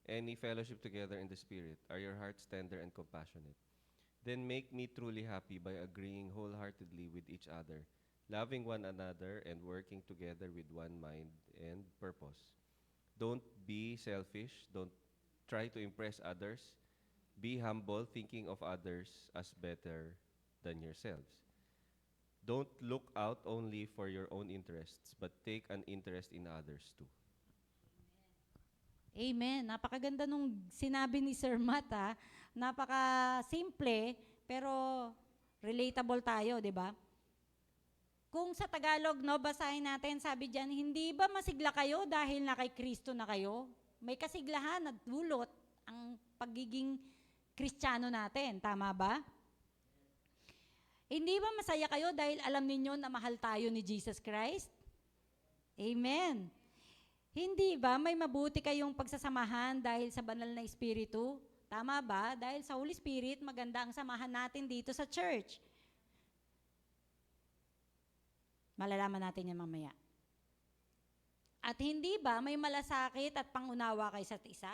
Any fellowship together in the Spirit? Are your hearts tender and compassionate? Then make me truly happy by agreeing wholeheartedly with each other, loving one another and working together with one mind and purpose. Don't be selfish. Don't try to impress others. Be humble, thinking of others as better than yourselves. Don't look out only for your own interests, but take an interest in others too. Amen. Napakaganda nung sinabi ni Sir Matt, ha? Napaka-simple, pero relatable tayo, di ba? Kung sa Tagalog, no, basahin natin, sabi diyan, hindi ba masigla kayo dahil na kay Kristo na kayo? May kasiglahan na dulot ang pagiging Kristiyano natin. Tama ba? Hindi ba masaya kayo dahil alam ninyo na mahal tayo ni Jesus Christ? Amen. Hindi ba may mabuti kayong pagsasamahan dahil sa banal na Espiritu? Tama ba? Dahil sa Holy Spirit, maganda ang samahan natin dito sa church. Malalaman natin yan mamaya. At hindi ba may malasakit at pangunawa kay isa't isa?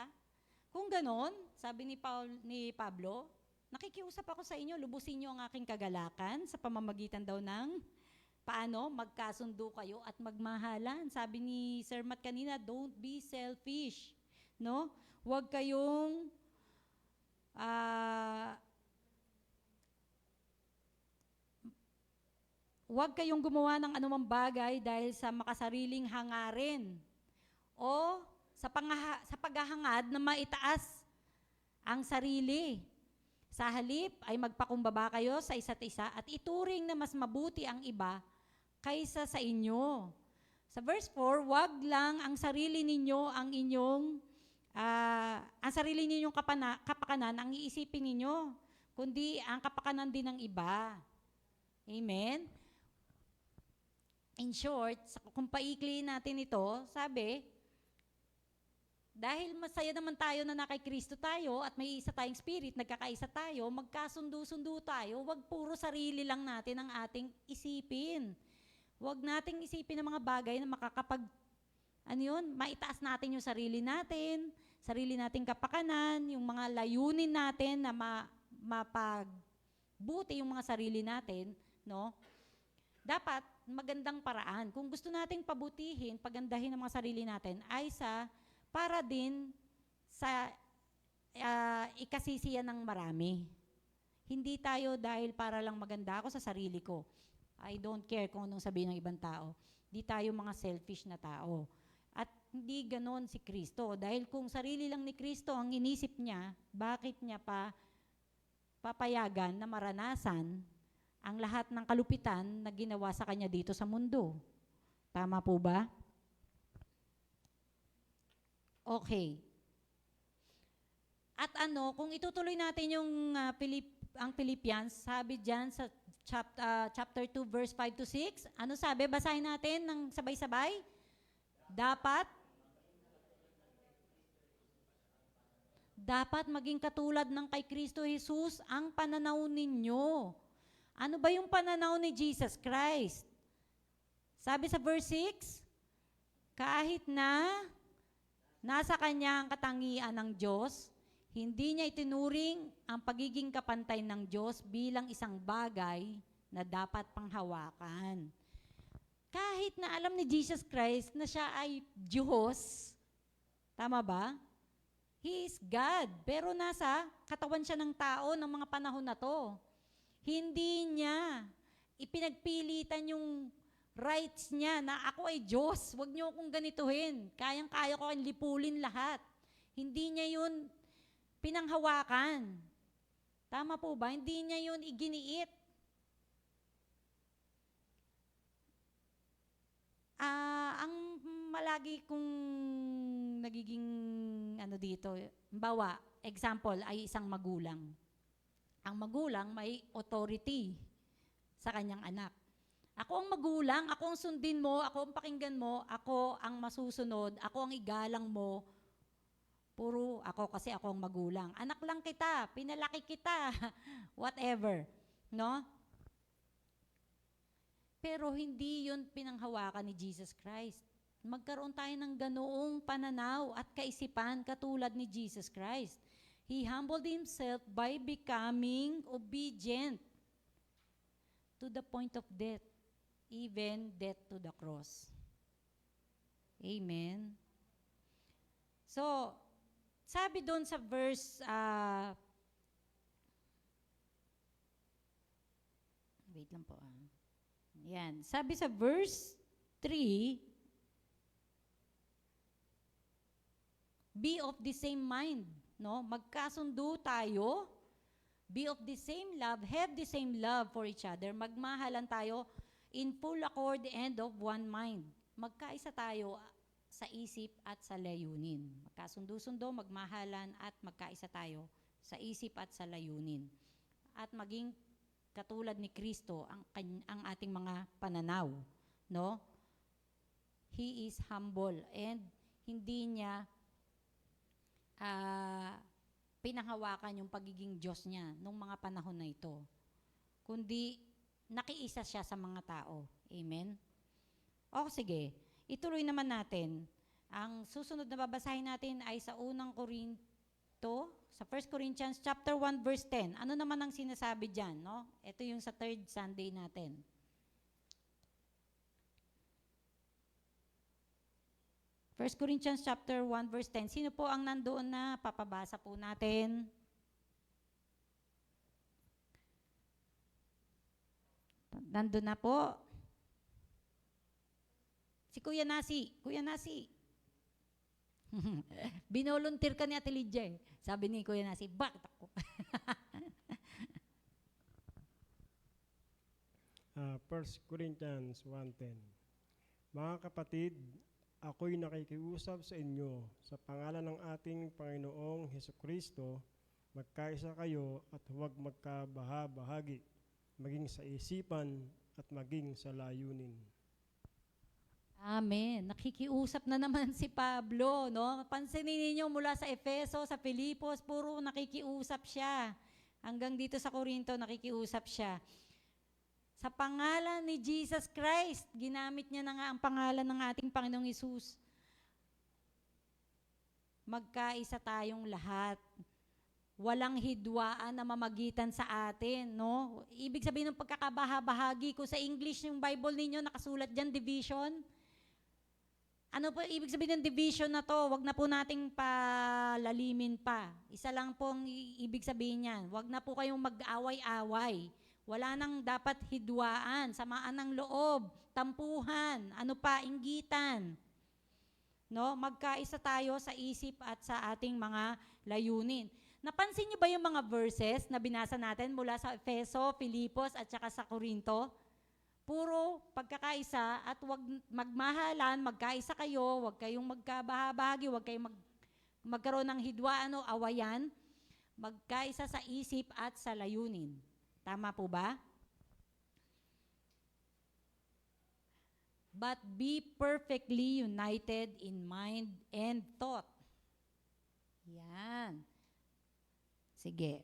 Kung ganon, sabi ni Pablo, nakikiusap ako sa inyo, lubusin niyo ang aking kagalakan sa pamamagitan daw ng paano magkasundo kayo at magmahalan. Sabi ni Sir Matt kanina, don't be selfish. No? Huwag kayong huwag kayong gumawa ng anumang bagay dahil sa makasariling hangarin o sa paghahangad na maitaas ang sarili. Sa halip ay magpakumbaba kayo sa isa't isa at ituring na mas mabuti ang iba kaysa sa inyo. Sa verse 4, wag lang ang sarili ninyo ang sarili ninyong kapakanan ang iisipin ninyo, kundi ang kapakanan din ng iba. Amen? In short, kung paikli natin ito, sabi, dahil masaya naman tayo na nakay Kristo tayo at may isa tayong spirit, nagkakaisa tayo, magkasundo-sundo tayo, wag puro sarili lang natin ang ating isipin. Wag nating isipin ng mga bagay na maitaas natin yung sarili nating kapakanan, yung mga layunin natin na mapagbuti yung mga sarili natin, no? Dapat magandang paraan. Kung gusto nating pabutihin, pagandahin ang mga sarili natin, ay para din sa ikasisiyan ng marami. Hindi tayo dahil para lang maganda ako sa sarili ko. I don't care kung anong sabihin ng ibang tao. Hindi tayo mga selfish na tao. At hindi ganon si Kristo. Dahil kung sarili lang ni Kristo ang inisip niya, bakit niya pa papayagan na maranasan ang lahat ng kalupitan na ginawa sa kanya dito sa mundo? Tama po ba? Okay. At kung itutuloy natin yung ang Philippians, sabi diyan sa chapter 2 verse 5 to 6, ano sabi? Basahin natin ng sabay-sabay. Dapat maging katulad ng kay Kristo Jesus ang pananaw ninyo. Ano ba yung pananaw ni Jesus Christ? Sabi sa verse 6, kahit na nasa kanya ang katangian ng Diyos, hindi niya itinuring ang pagiging kapantay ng Diyos bilang isang bagay na dapat panghawakan. Kahit na alam ni Jesus Christ na siya ay Diyos, tama ba? He is God, pero nasa katawan siya ng tao ng mga panahon na to. Hindi niya ipinagpilitan yung rights niya na ako ay Diyos, huwag niyo akong ganituhin. Kayang-kaya ko kayong lipulin lahat. Hindi niya yun pinanghawakan. Tama po ba? Hindi niya yun iginiit. Ang malagi kong nagiging dito, bawa, example, ay isang magulang. Ang magulang may authority sa kanyang anak. Ako ang magulang, ako ang sundin mo, ako ang pakinggan mo, ako ang masusunod, ako ang igalang mo. Puro ako kasi ako ang magulang. Anak lang kita, pinalaki kita, whatever. No? Pero hindi yun pinanghawakan ni Jesus Christ. Magkaroon tayo ng ganoong pananaw at kaisipan katulad ni Jesus Christ. He humbled himself by becoming obedient to the point of death, even death to the cross. Amen. So, sabi doon sa verse, wait lang po. Yan. Sabi sa verse 3, be of the same mind. No? Magkasundo tayo, be of the same love, have the same love for each other. Magmahalan tayo in full accord and of one mind. Magkaisa tayo sa isip at sa layunin. Magkasundo-sundo, magmahalan at magkaisa tayo sa isip at sa layunin. At maging katulad ni Kristo ang ating mga pananaw, no? He is humble and hindi niya pinanghawakan yung pagiging Diyos niya nung mga panahon na ito. Kundi nakiisa siya sa mga tao. Amen? O sige, ituloy naman natin. Ang susunod na babasahin natin ay sa unang Korinto, sa 1 Corinthians chapter 1 verse 10. Ano naman ang sinasabi diyan, no? Ito yung sa third Sunday natin. First Corinthians chapter 1 verse 10. Sino po ang nandoon na papabasa po natin? Nandoon na po. Si Kuya Nasi. Kuya Nasi. Binolunteer ka ni Ate Lydia eh. Sabi ni Kuya Nasi, bakit ako? 1 Corinthians 1:10. Mga kapatid, ako'y nakikiusap sa inyo sa pangalan ng ating Panginoong Hesukristo, magkaisa kayo at huwag magkabaha-bahagi, maging sa isipan at maging sa layunin. Amen. Nakikiusap na naman si Pablo, no? Pansinin niyo mula sa Efeso, sa Filipos, puro nakikiusap siya. Hanggang dito sa Korinto, nakikiusap siya. Sa pangalan ni Jesus Christ, ginamit niya na nga ang pangalan ng ating Panginoong Hesus. Magkaisa tayong lahat. Walang hidwaan na mamagitan sa atin, no? Ibig sabihin ng pagkakabaha-bahagi ko sa English, yung Bible ninyo, nakasulat dyan, division. Ano po ibig sabihin ng division na to? Wag na po nating palalimin pa. Isa lang po ang ibig sabihin niyan. Wag na po kayong mag-away-away. Wala nang dapat hidwaan, samaan ng loob, tampuhan, ano pa, inggitan. No? Magkaisa tayo sa isip at sa ating mga layunin. Napansin niyo ba yung mga verses na binasa natin mula sa Efeso, Filipos at saka sa Korinto? Puro pagkakaisa at wag magmahalan, magkaisa kayo, wag kayong magkabahabagi, wag kayong magkaroon ng hidwaan o awayan, magkaisa sa isip at sa layunin. Tama po ba? But be perfectly united in mind and thought. Yan. Sige.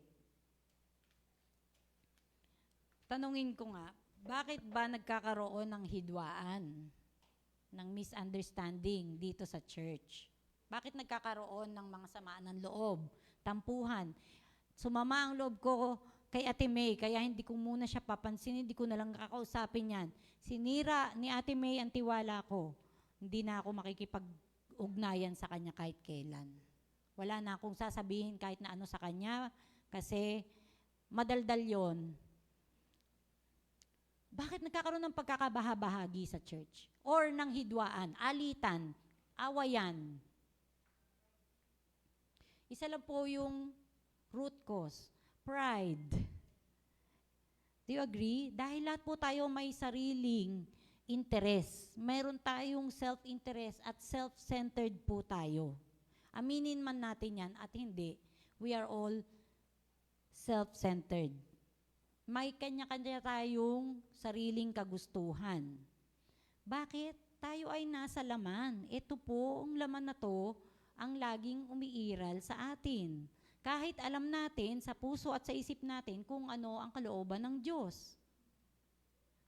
Tanungin ko nga, bakit ba nagkakaroon ng hidwaan, ng misunderstanding dito sa church? Bakit nagkakaroon ng mga samaan ng loob, tampuhan? Sumama ang loob ko kay Ate May, kaya hindi ko muna siya papansin, hindi ko na lang kakausapin yan. Sinira ni Ate May ang tiwala ko. Hindi na ako makikipag-ugnayan sa kanya kahit kailan. Wala na akong sasabihin kahit na ano sa kanya kasi madaldal yon. Bakit nagkakaroon ng pagkakabaha-bahagi sa church? Or ng hidwaan, alitan, awayan? Isa lang po yung root cause. Pride. Do you agree? Dahil lahat po tayo may sariling interest. Mayroon tayong self-interest at self-centered po tayo. Aminin man natin yan at hindi, we are all self-centered. May kanya-kanya tayong sariling kagustuhan. Bakit? Tayo ay nasa laman. Ito po, ang laman na to, ang laging umiiral sa atin. Kahit alam natin sa puso at sa isip natin kung ano ang kalooban ng Diyos.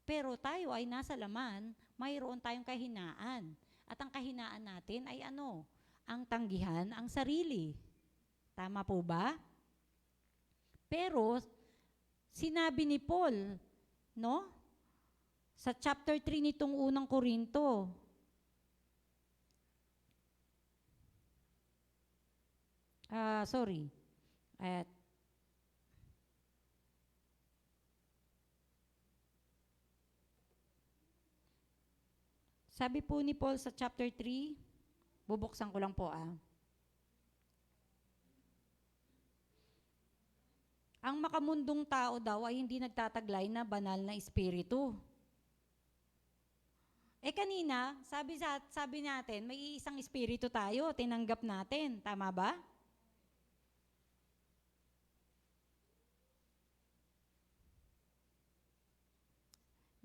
Pero tayo ay nasa laman, mayroon tayong kahinaan. At ang kahinaan natin ay ano? Ang tanggihan, ang sarili. Tama po ba? Pero, sinabi ni Paul, no? Sa chapter 3 nitong unang Korinto, sabi po ni Paul sa chapter 3, bubuksan ko lang po Ang makamundong tao daw ay hindi nagtataglay na banal na espiritu. Kanina, sabi natin, may isang espiritu tayo, tinanggap natin. Tama ba?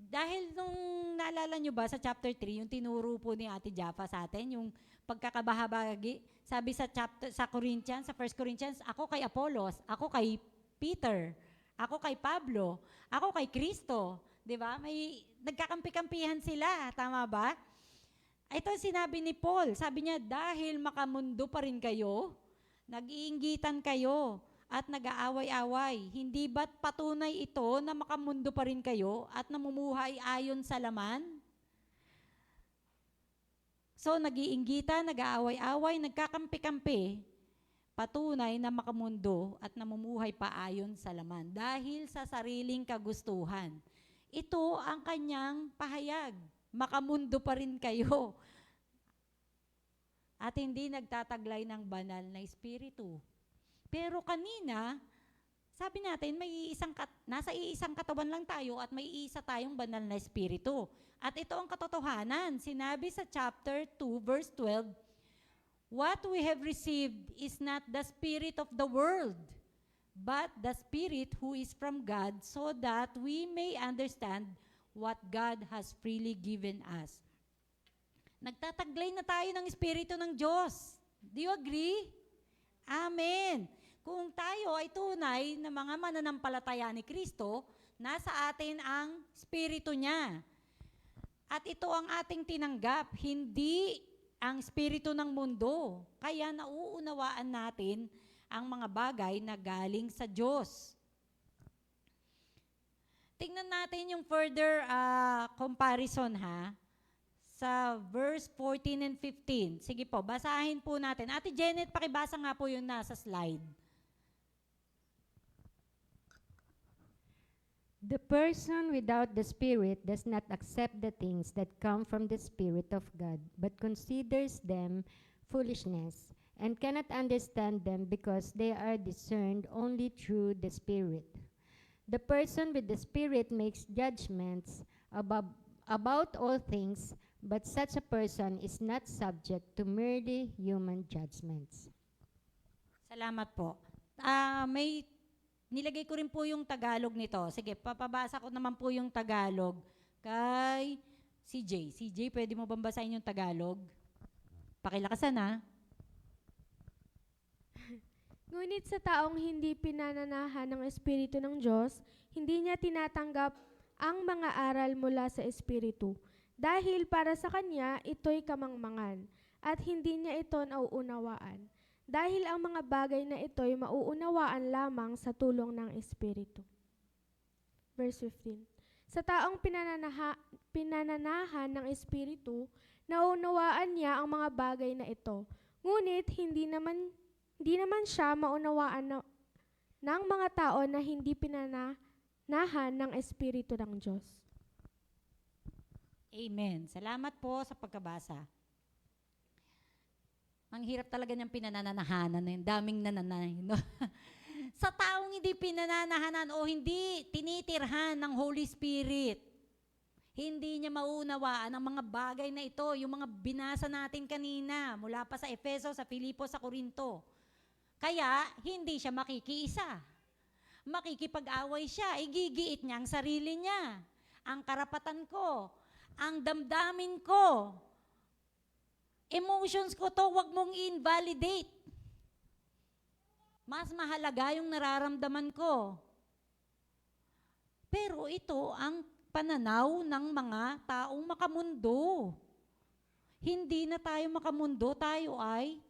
Dahil nung naalala nyo ba sa chapter 3, yung tinuro po ni Ate Jaffa sa atin, yung pagkakabahabagi, sabi sa Corinthians, sa 1 Corinthians, ako kay Apollos, ako kay Peter, ako kay Pablo, ako kay Kristo. 'Di ba? May nagkakampi-kampihan sila, tama ba? Ito ang sinabi ni Paul, sabi niya, dahil makamundo pa rin kayo, nag-iinggitan kayo, at nag-aaway-away. Hindi ba't patunay ito na makamundo pa rin kayo at namumuhay ayon sa laman? So, nag-iinggitan, nag-aaway-away, nagkakampi-kampi, patunay na makamundo at namumuhay pa ayon sa laman dahil sa sariling kagustuhan. Ito ang kanyang pahayag. Makamundo pa rin kayo. At hindi nagtataglay ng banal na espiritu. Pero kanina, sabi natin, nasa iisang katawan lang tayo at may isa tayong banal na espiritu. At ito ang katotohanan. Sinabi sa chapter 2, verse 12, what we have received is not the spirit of the world, but the Spirit who is from God, so that we may understand what God has freely given us. Nagtataglay na tayo ng Espiritu ng Diyos. Do you agree? Amen. Kung tayo ay tunay na mga mananampalataya ni Kristo, nasa atin ang Espiritu niya. At ito ang ating tinanggap, hindi ang espiritu ng mundo. Kaya nauunawaan natin ang mga bagay na galing sa Diyos. Tingnan natin yung further comparison ha, sa verse 14 and 15. Sige po, basahin po natin. Ate Janet, pakibasa nga po yung nasa slide. The person without the Spirit does not accept the things that come from the Spirit of God, but considers them foolishness, and cannot understand them because they are discerned only through the Spirit. The person with the Spirit makes judgments about all things, but such a person is not subject to merely human judgments. Salamat po. May nilagay ko rin po yung Tagalog nito. Sige, papabasa ko naman po yung Tagalog kay CJ. CJ, pwede mo bang basahin yung Tagalog? Pakilakasan ha. Ngunit sa taong hindi pinananahan ng Espiritu ng Diyos, hindi niya tinatanggap ang mga aral mula sa Espiritu. Dahil para sa kanya, ito'y kamangmangan, at hindi niya ito nauunawaan. Dahil ang mga bagay na ito'y mauunawaan lamang sa tulong ng Espiritu. Verse 15. Sa taong pinananahan ng Espiritu, naunawaan niya ang mga bagay na ito. Ngunit hindi naman siya maunawaan ng mga tao na hindi pinananahan ng Espiritu ng Diyos. Amen. Salamat po sa pagkabasa. Ang hirap talaga niyang pinananahanan na yun. Daming nananay. No? Sa taong hindi pinananahanan o hindi tinitirhan ng Holy Spirit, hindi niya maunawaan ang mga bagay na ito, yung mga binasa natin kanina, mula pa sa Efeso, sa Filipos, sa Korinto. Kaya, hindi siya makikiisa. Makikipag-away siya, igigiit niya ang sarili niya, ang karapatan ko, ang damdamin ko, emotions ko to, wag mong invalidate. Mas mahalaga yung nararamdaman ko. Pero ito ang pananaw ng mga taong makamundo. Hindi na tayo makamundo, tayo ay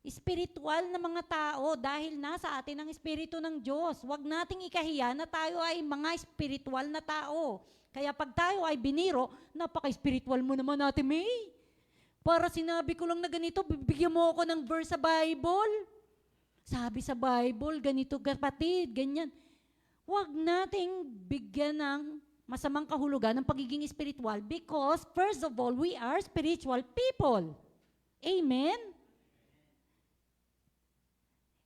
espiritual na mga tao dahil nasa atin ang Espiritu ng Diyos. Huwag nating ikahiya na tayo ay mga espiritual na tao. Kaya pag tayo ay biniro, napaka-espiritual mo naman natin, May. Para sinabi ko lang na ganito, bibigyan mo ako ng verse sa Bible. Sabi sa Bible, ganito kapatid, ganyan. Huwag nating bigyan ng masamang kahulugan ng pagiging espiritual because first of all, we are spiritual people. Amen?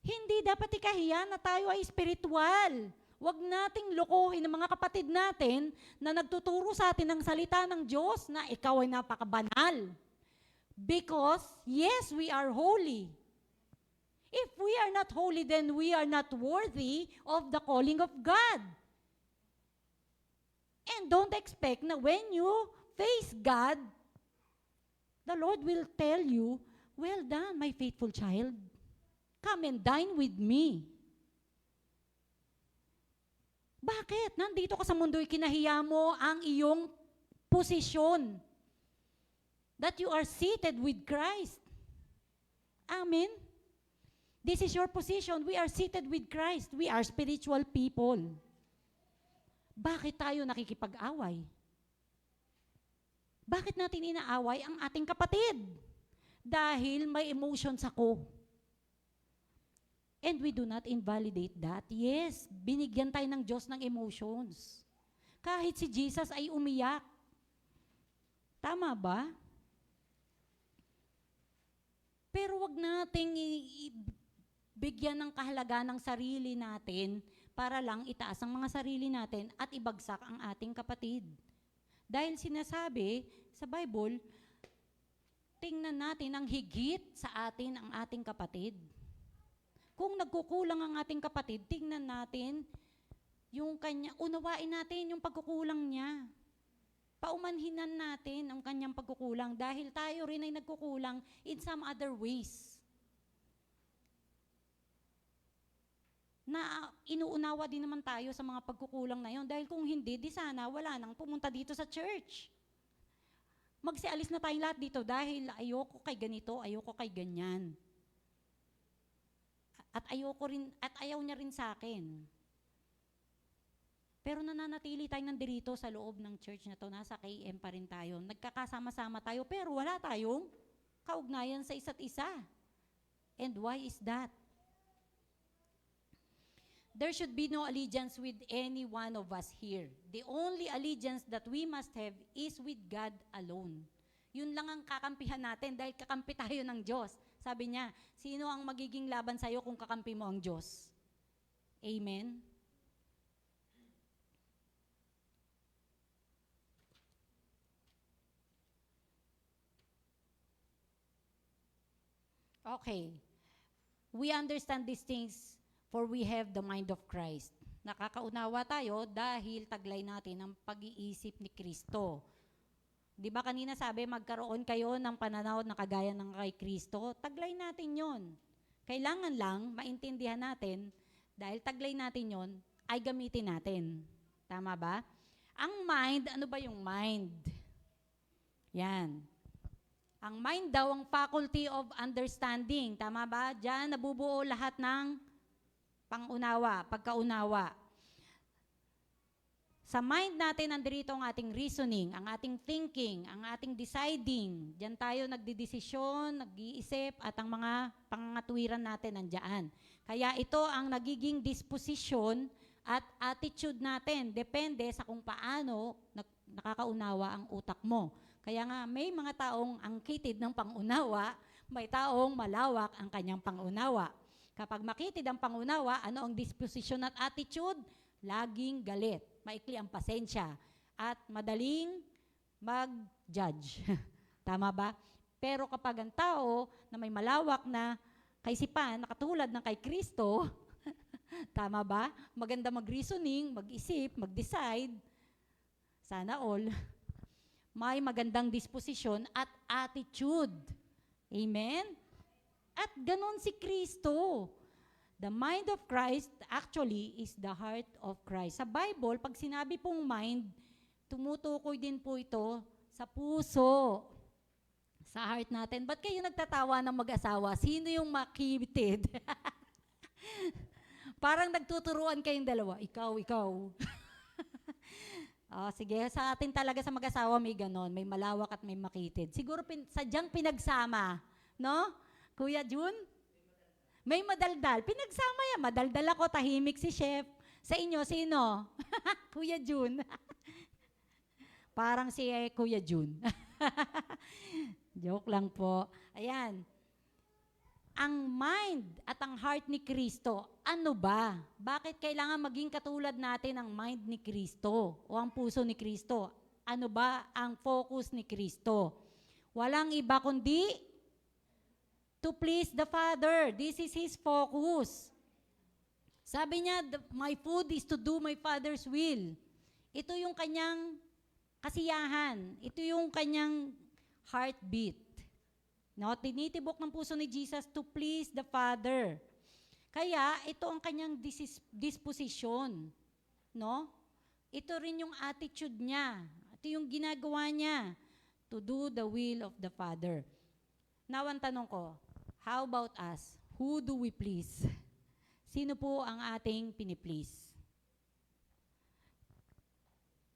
Hindi dapat ikahiya na tayo ay espiritual Huwag nating lokohin ng mga kapatid natin na nagtuturo sa atin ng salita ng Diyos na ikaw ay napakabanal. Because, yes, we are holy. If we are not holy, then we are not worthy of the calling of God. And don't expect na when you face God, the Lord will tell you, well done, my faithful child. Come and dine with me. Bakit? Nandito ka sa mundo'y kinahiya mo ang iyong posisyon. That you are seated with Christ. Amen? This is your position. We are seated with Christ. We are spiritual people. Bakit tayo nakikipag-away? Bakit natin inaaway ang ating kapatid? Dahil may emotions ako. And we do not invalidate that. Yes, binigyan tayo ng Diyos ng emotions. Kahit si Jesus ay umiyak. Tama ba? Pero wag nating bigyan ng kahalaga ng sarili natin para lang itaas ang mga sarili natin at ibagsak ang ating kapatid. Dahil sinasabi sa Bible, tingnan natin ang higit sa atin ang ating kapatid. Kung nagkukulang ang ating kapatid, tingnan natin yung kanya, unawain natin yung pagkukulang niya. Paumanhinan natin ang kanyang pagkukulang dahil tayo rin ay nagkukulang in some other ways. Na inuunawa din naman tayo sa mga pagkukulang na yon dahil kung hindi, di sana wala nang pumunta dito sa church. Magsialis na tayong lahat dito dahil ayoko kay ganito, ayoko kay ganyan. At ayaw niya rin sa akin. Pero nananatili tayo nandirito sa loob ng church na to, nasa KM pa rin tayo. Nagkakasama-sama tayo, pero wala tayong kaugnayan sa isa't isa. And why is that? There should be no allegiance with any one of us here. The only allegiance that we must have is with God alone. Yun lang ang kakampihan natin dahil kakampi tayo ng Diyos. Sabi niya, sino ang magiging laban sa'yo kung kakampi mo ang Diyos? Amen? Okay. We understand these things for we have the mind of Christ. Nakakaunawa tayo dahil taglay natin ang pag-iisip ni Kristo. Di ba kanina sabi, magkaroon kayo ng pananaw na kagaya ng kay Kristo? Taglay natin yon. Kailangan lang maintindihan natin, dahil taglay natin yon, ay gamitin natin. Tama ba? Ang mind, ano ba yung mind? Yan. Ang mind daw ang faculty of understanding. Tama ba? Diyan nabubuo lahat ng pangunawa, pagkaunawa. Sa mind natin, nandirito ang ating reasoning, ang ating thinking, ang ating deciding. Diyan tayo nagdidesisyon, nag-iisip, at ang mga pangangatuwiran natin nandiyan. Kaya ito ang nagiging disposition at attitude natin. Depende sa kung paano nakakaunawa ang utak mo. Kaya nga, may mga taong angkitid ng pangunawa, may taong malawak ang kanyang pangunawa. Kapag makitid ang pangunawa, ano ang disposition at attitude? Laging galit, maikli ang pasensya, at madaling mag-judge. Tama ba? Pero kapag ang tao na may malawak na kaisipan, nakatulad ng kay Kristo, tama ba? Maganda mag-reasoning, mag-isip, mag-decide, sana all, may magandang disposisyon at attitude. Amen? At ganon si Kristo. The mind of Christ actually is the heart of Christ. Sa Bible, pag sinabi pong mind, tumutukoy din po ito sa puso, sa heart natin. Ba't kayo nagtatawa ng mag-asawa? Sino yung makitid? Parang nagtuturuan kayong dalawa. Ikaw. Sige, sa atin talaga sa mag-asawa may ganon, may malawak at may makitid. Siguro sadyang pinagsama, no? Kuya Jun? May madaldal. Pinagsama yan. Madaldal ako, tahimik si chef. Sa inyo, sino? Kuya Jun. Parang si Kuya Jun. Joke lang po. Ayan. ang mind at ang heart ni Kristo, ano ba? Bakit kailangan maging katulad natin ang mind ni Kristo o ang puso ni Kristo? Ano ba ang focus ni Kristo? Walang iba kundi to please the Father. This is His focus. Sabi niya, my food is to do my Father's will. Ito yung kanyang kasiyahan. Ito yung kanyang heartbeat. No, tinitibok ng puso ni Jesus to please the Father. Kaya, ito ang kanyang disposition. No? Ito rin yung attitude niya. Ito yung ginagawa niya to do the will of the Father. Now, ang tanong ko, how about us? Who do we please? Sino po ang ating piniplease?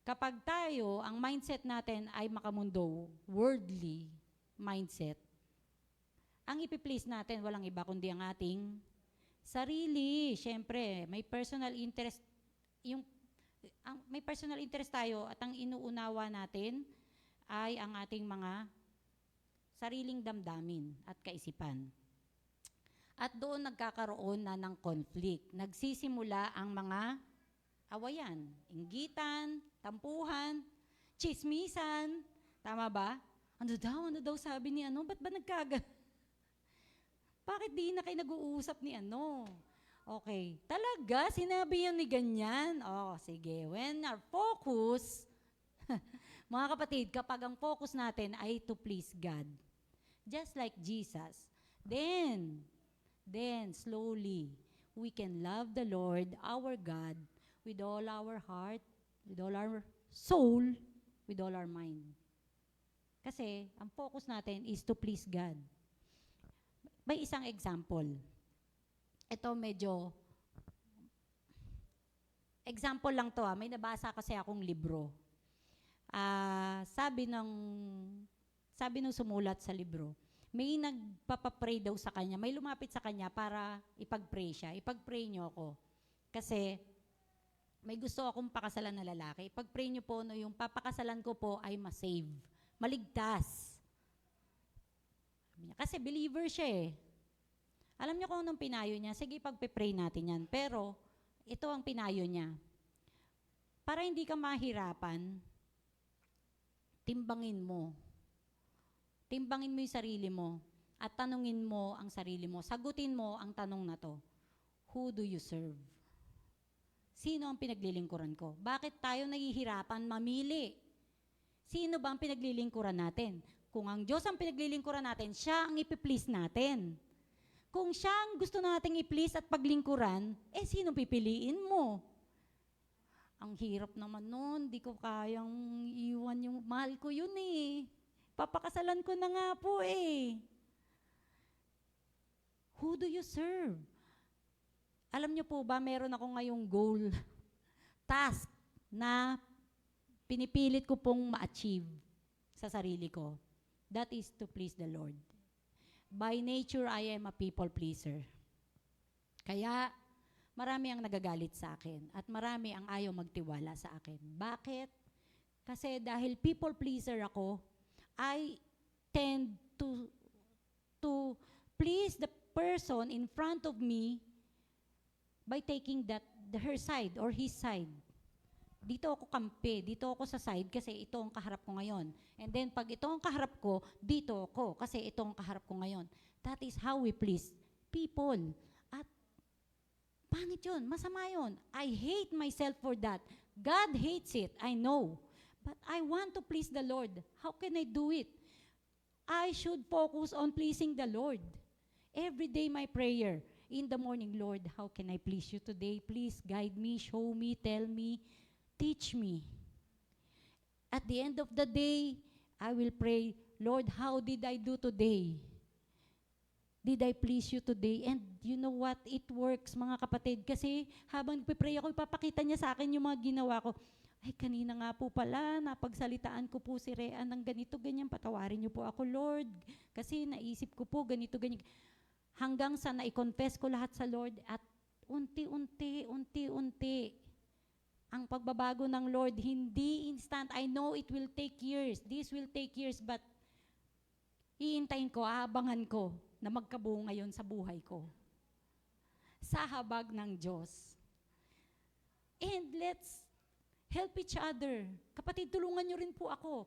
Kapag tayo, ang mindset natin ay makamundo, worldly mindset, ang ipiplease natin, walang iba kundi ang ating sarili. Siyempre, may personal interest, may personal interest tayo at ang inuunawa natin ay ang ating mga sariling damdamin at kaisipan. At doon nagkakaroon na ng conflict. Nagsisimula ang mga awayan, inggitan, tampuhan, chismisan. Tama ba? Ano daw sabi ni ano? Ba't ba Bakit di na kayo nag-uusap ni ano? Okay. Talaga? Sinabi yun ni ganyan? Oh, sige. When our focus, mga kapatid, kapag ang focus natin ay to please God, just like Jesus, then slowly, we can love the Lord, our God, with all our heart, with all our soul, with all our mind. Kasi, ang focus natin is to please God. May isang example. Ito medyo, example lang to May nabasa kasi akong libro. Sabi nung sumulat sa libro, may nagpapapray daw sa kanya, may lumapit sa kanya para ipag-pray siya. Ipag-pray niyo ako. Kasi may gusto akong pakasalan na lalaki. Ipag-pray niyo po, no, yung papakasalan ko po ay masave, maligtas. Kasi believer siya eh. Alam niyo kung anong pinayo niya? Sige, pagpe-pray natin yan. Pero, ito ang pinayo niya. Para hindi ka mahirapan, timbangin mo. Timbangin mo yung sarili mo at tanungin mo ang sarili mo. Sagutin mo ang tanong na to. Who do you serve? Sino ang pinaglilingkuran ko? Bakit tayo nahihirapan mamili? Sino ba ang pinaglilingkuran natin? Kung ang Diyos ang pinaglilingkuran natin, siya ang ipiplease natin. Kung siya ang gusto nating i-please at paglingkuran, sino pipiliin mo? Ang hirap naman nun, di ko kayang iwan yung mahal ko yun eh. Papakasalan ko na nga po eh. Who do you serve? Alam niyo po ba, meron ako ngayong goal, task na pinipilit ko pong ma-achieve sa sarili ko. That is to please the Lord. By nature, I am a people pleaser. Kaya, marami ang nagagalit sa akin at marami ang ayaw magtiwala sa akin. Bakit? Kasi dahil people pleaser ako, I tend to please the person in front of me by taking her side or his side. Dito ako kampi, dito ako sa side kasi ito ang kaharap ko ngayon. And then pag ito ang kaharap ko, dito ako kasi ito ang kaharap ko ngayon. That is how we please people. At pangit yun, masama yun. I hate myself for that. God hates it, I know. But I want to please the Lord. How can I do it? I should focus on pleasing the Lord. Every day my prayer, in the morning, Lord, how can I please you today? Please guide me, show me, tell me, teach me. At the end of the day, I will pray, Lord, how did I do today? Did I please you today? And you know what? It works, mga kapatid. Kasi habang nagpipray ako, ipapakita niya sa akin yung mga ginawa ko. Ay, kanina nga po pala, napagsalitaan ko po si Rhea ng ganito, ganyan. Patawarin niyo po ako, Lord. Kasi naisip ko po ganito, ganyan. Hanggang sa na-confess ko lahat sa Lord at unti-unti, ang pagbabago ng Lord, hindi instant. I know it will take years. This will take years, but iintayin ko, aabangan ko. na magkabuo ngayon sa buhay ko. Sa habag ng Diyos. And let's help each other. Kapatid, tulungan niyo rin po ako.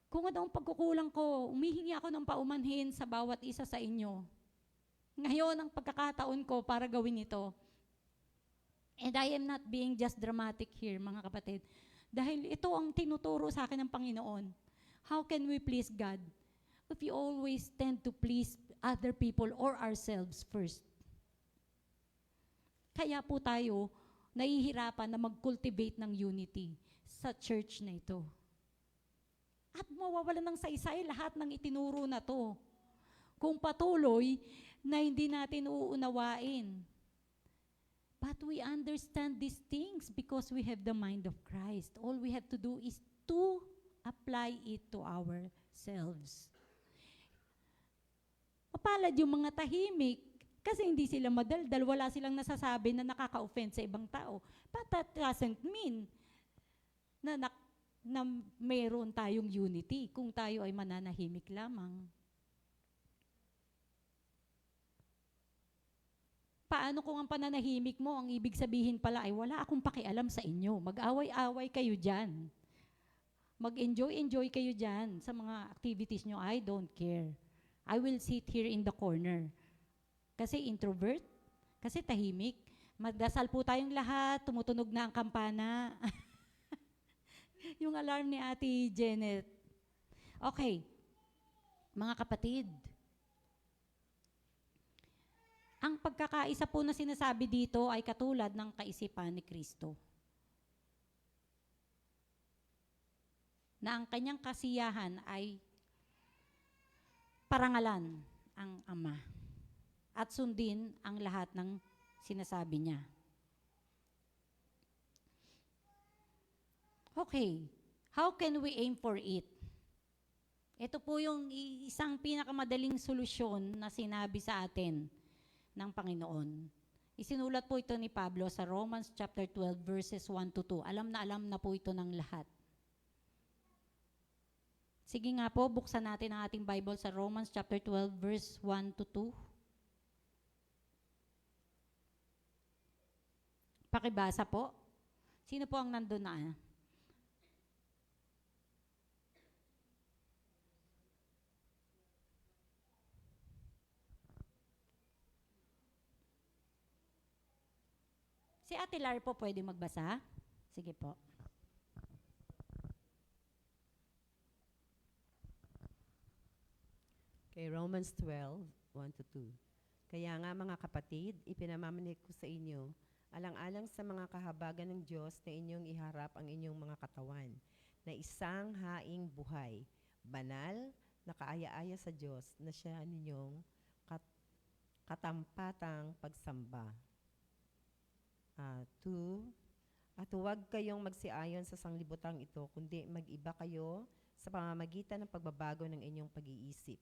Kung ano ang pagkukulang ko, umihingi ako ng paumanhin sa bawat isa sa inyo. Ngayon ang pagkakataon ko para gawin ito. And I am not being just dramatic here, mga kapatid. Dahil ito ang tinuturo sa akin ng Panginoon. How can we please God if we always tend to please other people or ourselves first? Kaya po tayo nahihirapan na mag-cultivate ng unity sa church na ito. At mawawalan ng saysay lahat ng itinuro na to. Kung patuloy na hindi natin uunawain. But we understand these things because we have the mind of Christ. All we have to do is to apply it to ourselves. Mapalad yung mga tahimik kasi hindi sila madaldal, wala silang nasasabi na nakaka-offend sa ibang tao. But that doesn't mean na mayroon tayong unity kung tayo ay mananahimik lamang. Paano kung ang pananahimik mo, ang ibig sabihin pala ay wala akong pakialam sa inyo. Mag-away-away kayo dyan. Mag-enjoy-enjoy kayo dyan sa mga activities nyo. I don't care. I will sit here in the corner. Kasi introvert, kasi tahimik. Magdasal po tayong lahat, tumutunog na ang kampana. Yung alarm ni Ate Janet. Okay, mga kapatid, ang pagkakaisa po na sinasabi dito ay katulad ng kaisipan ni Kristo. Na ang kanyang kasiyahan ay parangalan ang Ama at sundin ang lahat ng sinasabi niya. Okay, how can we aim for it? Ito po yung isang pinakamadaling solusyon na sinabi sa atin ng Panginoon. Isinulat po ito ni Pablo sa Romans chapter 12 verses 1 to 2. Alam na po ito ng lahat. Sige nga po, buksan natin ang ating Bible sa Romans chapter 12 verse 1 to 2. Pakibasa po. Sino po ang nandun na? Si Ate Lar po pwede magbasa? Sige po. Kay Romans 12, 1 to 2. Kaya nga mga kapatid, ipinamamanig ko sa inyo, alang-alang sa mga kahabagan ng Diyos na inyong iharap ang inyong mga katawan, na isang haing buhay, banal, nakaaya-aya sa Diyos, na siya ninyong katampatang pagsamba. 2, at huwag kayong magsiayon sa sanglibutang ito, kundi mag-iba kayo sa pamamagitan ng pagbabago ng inyong pag-iisip,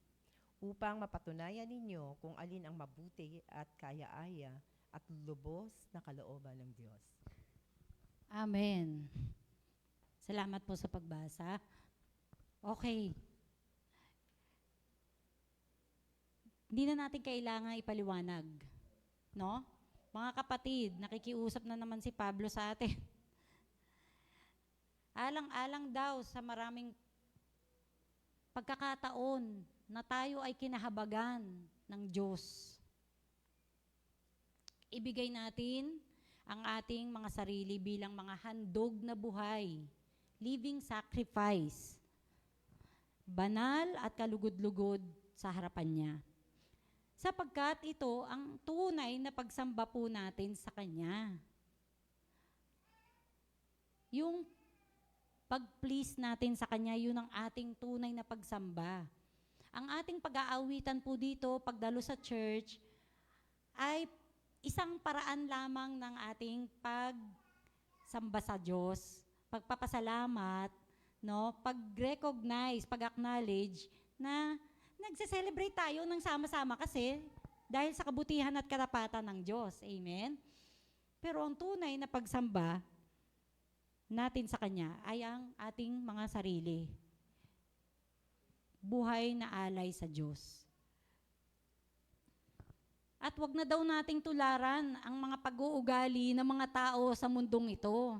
upang mapatunayan ninyo kung alin ang mabuti at kaaya-aya at lubos na kalooban ng Diyos. Amen. Salamat po sa pagbasa. Okay. Hindi na natin kailangan ipaliwanag. No? Mga kapatid, nakikiusap na naman si Pablo sa atin. Alang-alang daw sa maraming pagkakataon na tayo ay kinahabagan ng Diyos. Ibigay natin ang ating mga sarili bilang mga handog na buhay, living sacrifice, banal at kalugod-lugod sa harapan niya. Sapagkat ito ang tunay na pagsamba po natin sa Kanya. Yung pag-please natin sa Kanya, yun ang ating tunay na pagsamba. Ang ating pag-aawitan po dito, pagdalo sa church, ay isang paraan lamang ng ating pagsamba sa Diyos, pagpapasalamat, no? Pag-recognize, pag-acknowledge na nagse-celebrate tayo ng sama-sama kasi dahil sa kabutihan at katapatan ng Diyos. Amen? Pero ang tunay na pagsamba natin sa Kanya ay ang ating mga sarili. Buhay na alay sa Diyos. At wag na daw nating tularan ang mga pag-uugali ng mga tao sa mundong ito.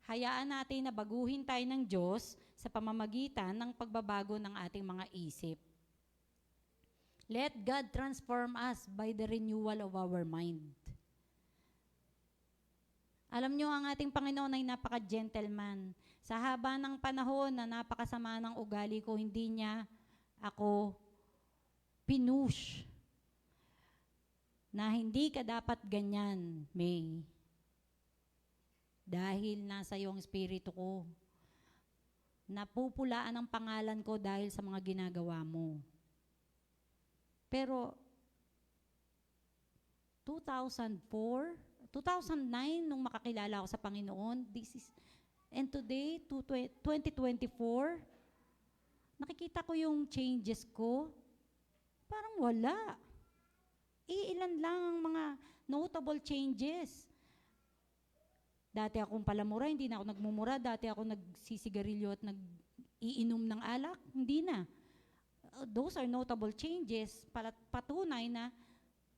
Hayaan natin na baguhin tayo ng Diyos sa pamamagitan ng pagbabago ng ating mga isip. Let God transform us by the renewal of our mind. Alam nyo, ang ating Panginoon ay napaka-gentleman. Sa haba ng panahon na napakasama ng ugali ko, hindi niya ako pinush na hindi ka dapat ganyan, May. Dahil nasa iyo ang espiritu ko. Napupulaan ang pangalan ko dahil sa mga ginagawa mo. Pero 2009, nung makakilala ako sa Panginoon, and today, 2024, nakikita ko yung changes ko, parang wala. Iilan lang ang mga notable changes. Dati akong palamura, hindi na ako nagmumura. Dati ako nagsisigarilyo at nag-iinom ng alak, hindi na. Those are notable changes. Patunay na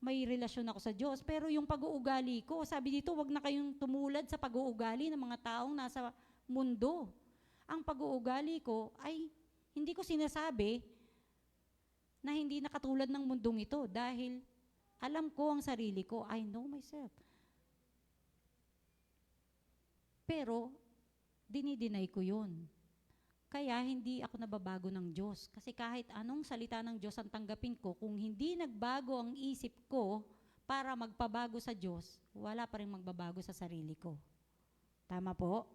may relasyon ako sa Diyos. Pero yung pag-uugali ko, sabi dito, wag na kayong tumulad sa pag-uugali ng mga taong nasa mundo. Ang pag-uugali ko ay hindi ko sinasabi na hindi nakatulad ng mundong ito dahil alam ko ang sarili ko. I know myself. Pero, dinideny ko yun. Kaya hindi ako nababago ng Diyos. Kasi kahit anong salita ng Diyos ang tanggapin ko, kung hindi nagbago ang isip ko para magpabago sa Diyos, wala pa rin magbabago sa sarili ko. Tama po?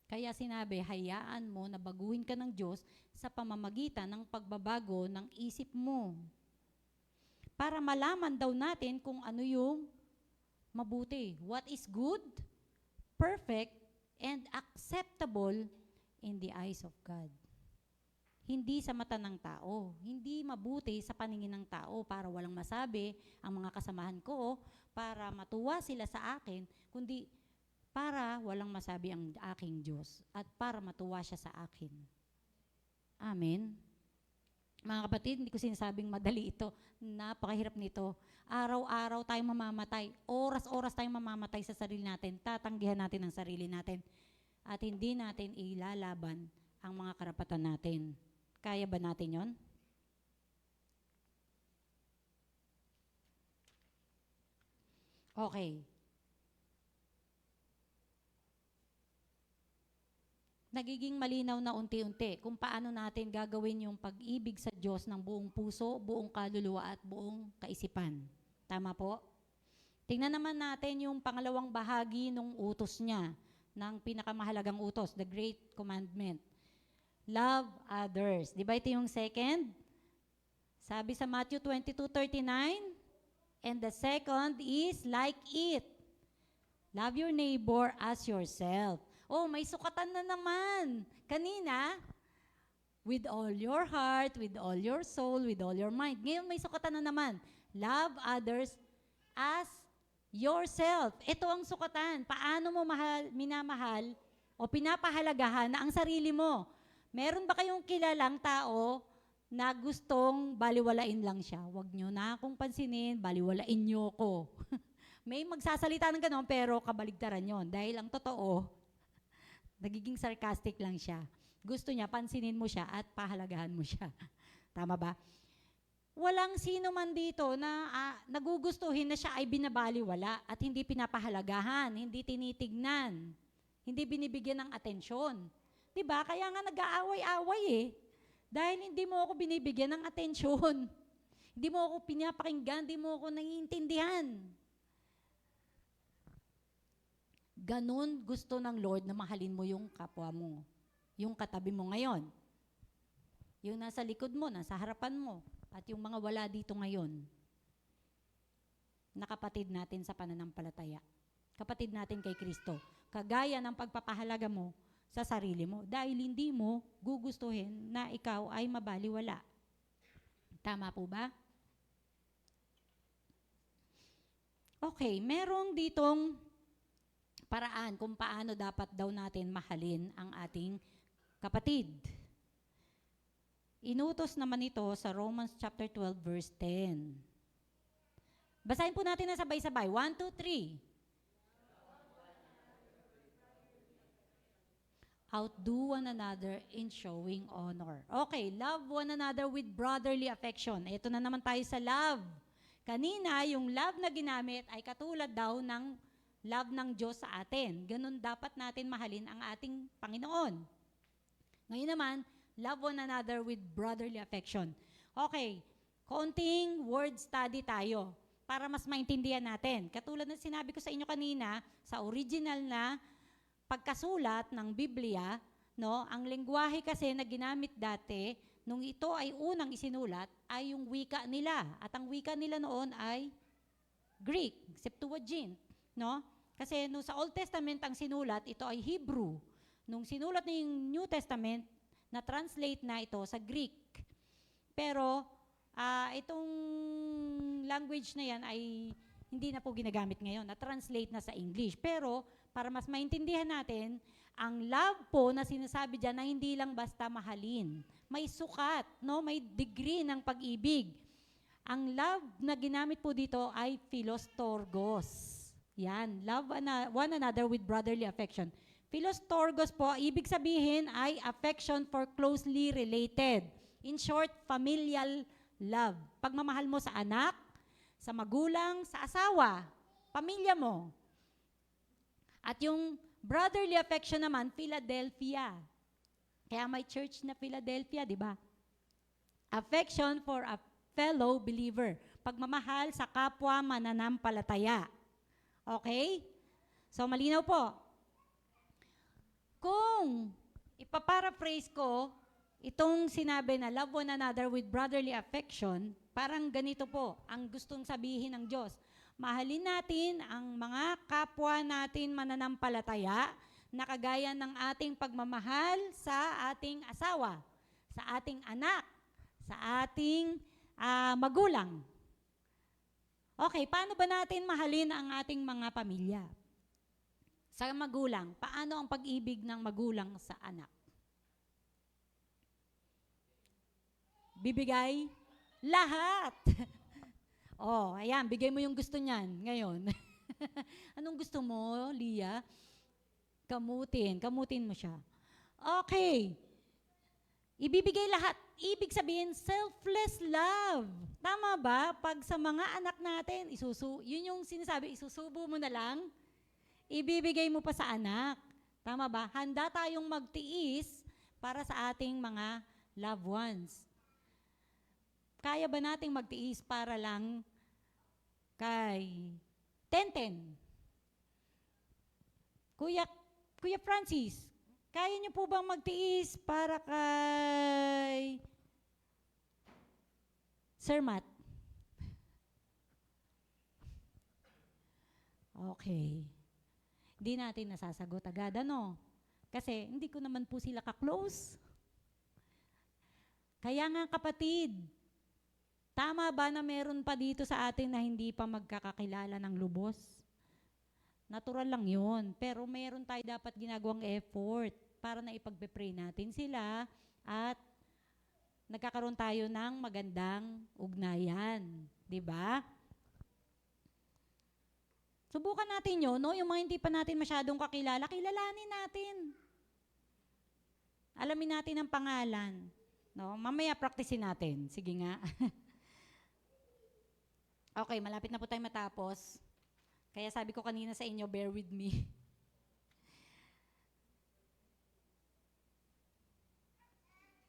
Kaya sinabi, hayaan mo na baguhin ka ng Diyos sa pamamagitan ng pagbabago ng isip mo. Para malaman daw natin kung ano yung mabuti. What is good, perfect, and acceptable in the eyes of God. Hindi sa mata ng tao. Hindi mabuti sa paningin ng tao para walang masabi ang mga kasamahan ko, para matuwa sila sa akin, kundi para walang masabi ang aking Diyos at para matuwa siya sa akin. Amen. Mga kapatid, hindi ko sinasabing madali ito. Napakahirap nito. Araw-araw tayong mamamatay. Oras-oras tayong mamamatay sa sarili natin. Tatanggihan natin ang sarili natin. At hindi natin ilalaban ang mga karapatan natin. Kaya ba natin yon? Okay. Nagiging malinaw na unti-unti kung paano natin gagawin yung pag-ibig sa Diyos ng buong puso, buong kaluluwa at buong kaisipan. Tama po? Tingnan naman natin yung pangalawang bahagi ng utos niya, ng pinakamahalagang utos, the Great Commandment. Love others. Di ba ito yung second? Sabi sa Matthew 22:39, and the second is like it. Love your neighbor as yourself. Oh, may sukatan na naman. Kanina, with all your heart, with all your soul, with all your mind. Ngayon may sukatan na naman. Love others as yourself. Ito ang sukatan. Paano mo minamahal o pinapahalagahan na ang sarili mo? Meron ba kayong kilalang tao na gustong baliwalain lang siya? Huwag nyo na akong pansinin, baliwalain nyo ko. May magsasalita ng gano'n, pero kabaligtaran yon. Dahil ang totoo, nagiging sarcastic lang siya. Gusto niya, pansinin mo siya at pahalagahan mo siya. Tama ba? Walang sino man dito na nagugustuhin na siya ay binabaliwala at hindi pinapahalagahan, hindi tinitignan, hindi binibigyan ng atensyon. Diba? Kaya nga nag-aaway-away eh. Dahil hindi mo ako binibigyan ng atensyon. Hindi mo ako pinapakinggan, hindi mo ako naiintindihan. Ganon gusto ng Lord na mahalin mo yung kapwa mo, yung katabi mo ngayon, yung nasa likod mo, nasa harapan mo, at yung mga wala dito ngayon, na kapatid natin sa pananampalataya, kapatid natin kay Kristo, kagaya ng pagpapahalaga mo sa sarili mo, dahil hindi mo gugustuhin na ikaw ay mabaliwala. Tama po ba? Okay, merong ditong paraan kung paano dapat daw natin mahalin ang ating kapatid. Inutos naman ito sa Romans chapter 12 verse 10. Basahin po natin na sabay-sabay. 1, 2, 3. Outdo one another in showing honor. Okay, love one another with brotherly affection. Ito na naman tayo sa love. Kanina, yung love na ginamit ay katulad daw ng love ng Diyos sa atin. Ganun dapat natin mahalin ang ating Panginoon. Ngayon naman, love one another with brotherly affection. Okay, konting word study tayo para mas maintindihan natin. Katulad ng sinabi ko sa inyo kanina, sa original na pagkasulat ng Biblia, no, ang lengguwahe kasi na ginamit dati, nung ito ay unang isinulat, ay yung wika nila. At ang wika nila noon ay Greek, Septuagint. No? Kasi nung sa Old Testament ang sinulat, ito ay Hebrew. Nung sinulat na yung New Testament, na-translate na ito sa Greek. Pero itong language na yan ay hindi na po ginagamit ngayon. Na-translate na sa English. Pero para mas maintindihan natin, ang love po na sinasabi dyan na hindi lang basta mahalin. May sukat, no? May degree ng pag-ibig. Ang love na ginamit po dito ay philostorgos. Yan, love one another with brotherly affection. Philostorgos po, ibig sabihin ay affection for closely related. In short, familial love. Pagmamahal mo sa anak, sa magulang, sa asawa, pamilya mo. At yung brotherly affection naman, Philadelphia. Kaya may church na Philadelphia, di ba? Affection for a fellow believer. Pagmamahal sa kapwa mananampalataya. Okay? So, malinaw po. Kung ipaparaphrase ko, itong sinabi na love one another with brotherly affection, parang ganito po ang gustong sabihin ng Diyos. Mahalin natin ang mga kapwa natin mananampalataya na kagaya ng ating pagmamahal sa ating asawa, sa ating anak, sa ating magulang. Okay, paano ba natin mahalin ang ating mga pamilya? Sa magulang, paano ang pag-ibig ng magulang sa anak? Bibigay lahat. Oh, ayan, bigay mo yung gusto niyan ngayon. Anong gusto mo, Lia? Kamutin mo siya. Okay. Ibibigay lahat. Ibig sabihin, selfless love. Tama ba? Pag sa mga anak natin, yun yung sinasabi, isusubo mo na lang, ibibigay mo pa sa anak. Tama ba? Handa tayong magtiis para sa ating mga loved ones. Kaya ba nating magtiis para lang kay Tenten? Kuya Francis, kaya niyo po bang magtiis para kay Sir Matt? Okay. Hindi natin nasasagot agad, ano? Kasi hindi ko naman po sila ka-close. Kaya nga kapatid, tama ba na meron pa dito sa atin na hindi pa magkakakilala ng lubos? Natural lang yun. Pero meron tayo dapat ginagawang effort para na ipagpe-pray natin sila at nagkakaroon tayo ng magandang ugnayan. Diba? Subukan natin yun, no? Yung mga hindi pa natin masyadong kakilala, kilalanin natin. Alamin natin ang pangalan. No? Mamaya practicein natin. Sige nga. Okay, malapit na po tayo matapos. Kaya sabi ko kanina sa inyo, bear with me.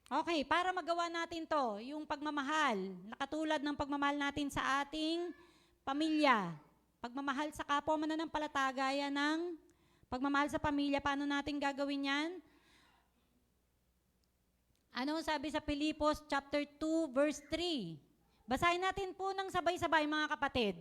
Okay, para magawa natin to, yung pagmamahal, nakatulad ng pagmamahal natin sa ating pamilya, pagmamahal sa kapwa mananampalataya ng pagmamahal sa pamilya, paano natin gagawin yan? Ano sabi sa Filipos chapter 2 verse 3? Basahin natin po ng sabay-sabay mga kapatid.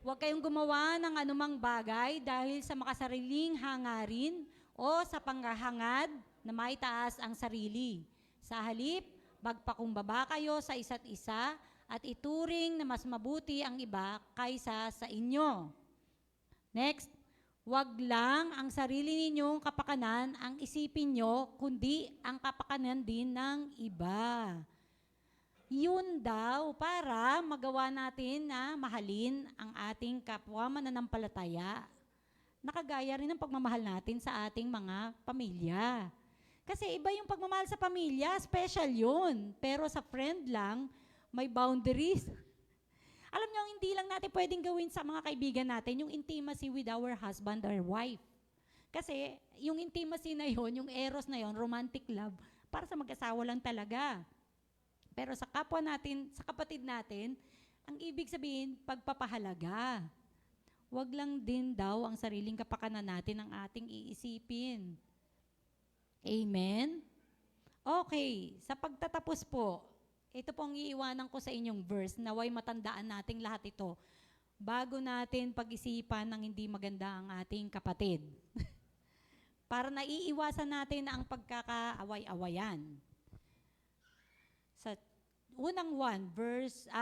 Huwag kayong gumawa ng anumang bagay dahil sa makasariling hangarin o sa panghahangad na maitaas ang sarili. Sa halip, magpakumbaba kayo sa isa't isa at ituring na mas mabuti ang iba kaysa sa inyo. Next, Wag lang ang sarili ninyong kapakanan ang isipin nyo, kundi ang kapakanan din ng iba. Yun daw para magawa natin na mahalin ang ating kapwa mananampalataya. Nakagaya rin ng pagmamahal natin sa ating mga pamilya. Kasi iba yung pagmamahal sa pamilya, special yun. Pero sa friend lang, may boundaries. Alam niyo, hindi lang natin pwedeng gawin sa mga kaibigan natin yung intimacy with our husband or wife. Kasi yung intimacy na yon, yung eros na yon, romantic love, para sa mag-asawa lang talaga. Pero sa kapwa natin, sa kapatid natin, ang ibig sabihin, pagpapahalaga. Wag lang din daw ang sariling kapakanan natin ang ating iisipin. Amen? Okay, sa pagtatapos po, ito pong iiwanan ko sa inyong verse, naway matandaan nating lahat ito bago natin pag-isipan ng hindi maganda ang ating kapatid. Para naiiwasan natin ang pagkakaaway-awayan. Sa unang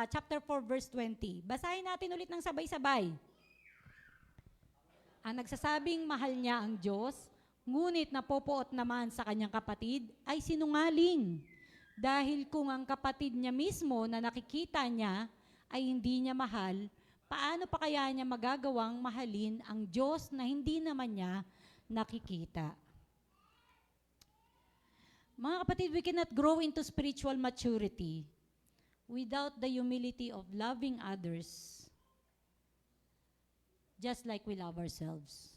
chapter 4, verse 20. Basahin natin ulit ng sabay-sabay. Ang nagsasabing mahal niya ang Diyos, ngunit napopoot naman sa kanyang kapatid, ay sinungaling. Dahil kung ang kapatid niya mismo na nakikita niya ay hindi niya mahal, paano pa kaya niya magagawang mahalin ang Diyos na hindi naman niya nakikita? Mga kapatid, we cannot grow into spiritual maturity without the humility of loving others just like we love ourselves.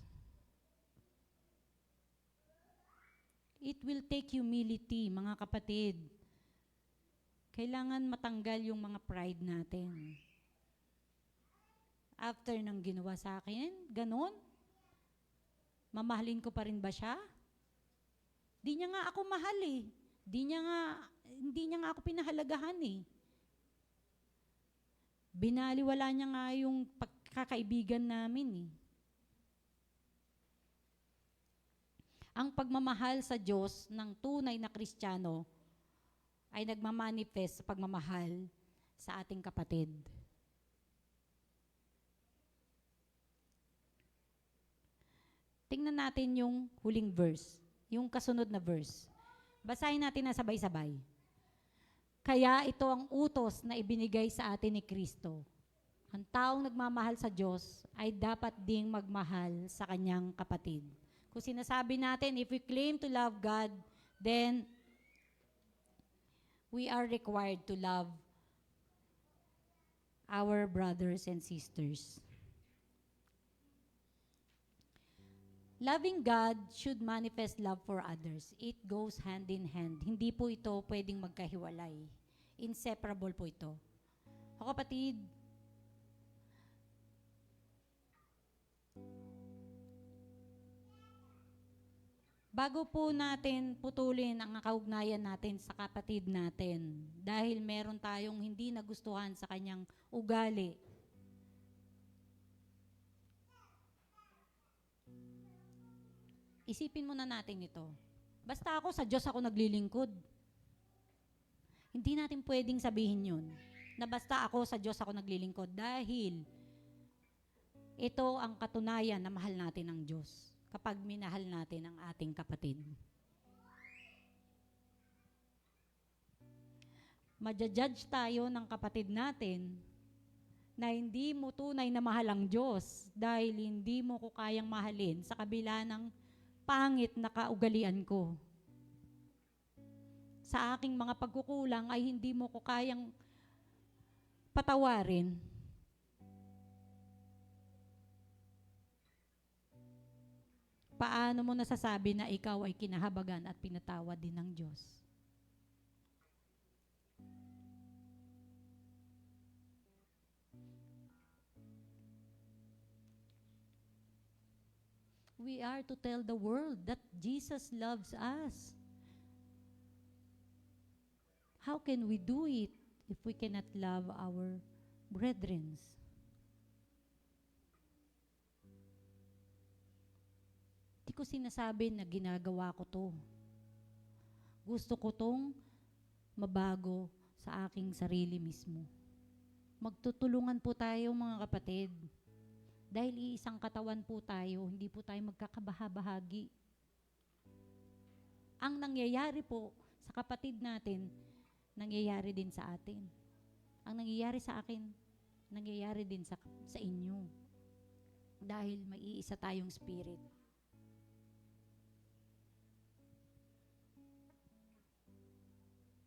It will take humility, mga kapatid. Kailangan matanggal yung mga pride natin. After nang ginawa sa akin, ganun, mamahalin ko pa rin ba siya? Di niya nga ako mahal eh. Hindi niya nga ako pinahalagahan eh. Binaliwala niya nga yung pagkakaibigan namin eh. Ang pagmamahal sa Diyos ng tunay na Kristiyano ay nagmamanifest sa pagmamahal sa ating kapatid. Tingnan natin yung huling verse, yung kasunod na verse. Basahin natin na sabay-sabay. Kaya ito ang utos na ibinigay sa atin ni Kristo. Ang taong nagmamahal sa Diyos ay dapat ding magmahal sa kanyang kapatid. Kung sinasabi natin, if we claim to love God, then we are required to love our brothers and sisters. Loving God should manifest love for others. It goes hand in hand. Hindi po ito pwedeng magkahiwalay. Inseparable po ito. O kapatid, bago po natin putulin ang kaugnayan natin sa kapatid natin, dahil meron tayong hindi nagustuhan sa kanyang ugali, isipin muna natin ito. Basta ako, sa Diyos ako naglilingkod. Hindi natin pwedeng sabihin yun, na basta ako, sa Diyos ako naglilingkod, dahil ito ang katunayan na mahal natin ang Diyos kapag minahal natin ang ating kapatid. Madjudge tayo ng kapatid natin na hindi mo tunay na mahal ang Diyos dahil hindi mo ko kayang mahalin sa kabila ng pangit na kaugalian ko. Sa aking mga pagkukulang ay hindi mo ko kayang patawarin. Paano mo nasasabi na ikaw ay kinahabagan at pinatawad din ng Diyos? We are to tell the world that Jesus loves us. How can we do it if we cannot love our brethren? Di ko sinasabi na ginagawa ko to. Gusto ko tong mabago sa aking sarili mismo. Magtutulungan po tayo, mga kapatid. Dahil iisang katawan po tayo, hindi po tayo magkakabahabahagi. Ang nangyayari po sa kapatid natin, nangyayari din sa atin. Ang nangyayari sa akin, nangyayari din sa inyo. Dahil may iisa tayong spirit.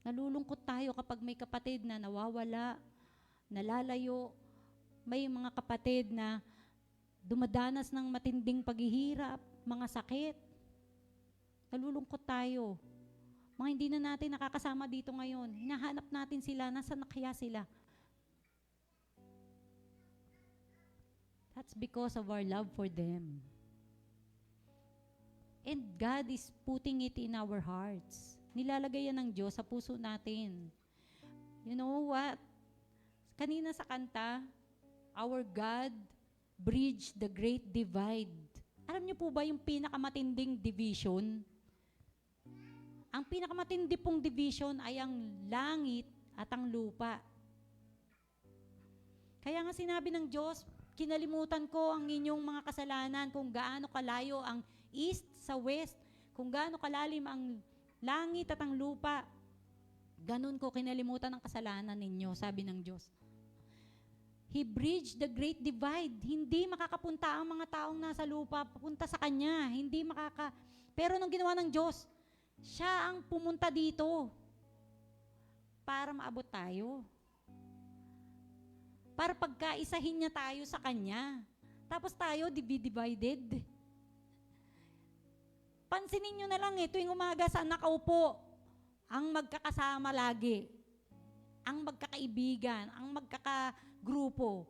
Nalulungkot tayo kapag may kapatid na nawawala, nalalayo. May mga kapatid na dumadanas ng matinding paghihirap, mga sakit. Nalulungkot tayo. Mga hindi na natin nakakasama dito ngayon. Hinahanap natin sila. Nasaan na kaya sila? That's because of our love for them. And God is putting it in our hearts. Nilalagay yan ng Diyos sa puso natin. You know what? Kanina sa kanta, our God bridged the great divide. Alam niyo po ba yung pinakamatinding division? Ang pinakamatindi pong division ay ang langit at ang lupa. Kaya nga sinabi ng Diyos, kinalimutan ko ang inyong mga kasalanan, kung gaano kalayo ang east sa west, kung gaano kalalim ang langit at ang lupa. Ganun ko kinalimutan ang kasalanan ninyo, sabi ng Diyos. He bridged the great divide. Hindi makakapunta ang mga taong nasa lupa papunta sa Kanya. Pero nung ginawa ng Diyos, Siya ang pumunta dito para maabot tayo. Para pagkaisahin niya tayo sa Kanya. Tapos tayo, divided. Pansinin nyo na lang tuwing umaga saan nakaupo, ang magkakasama lagi, ang magkakaibigan, ang magkakagrupo.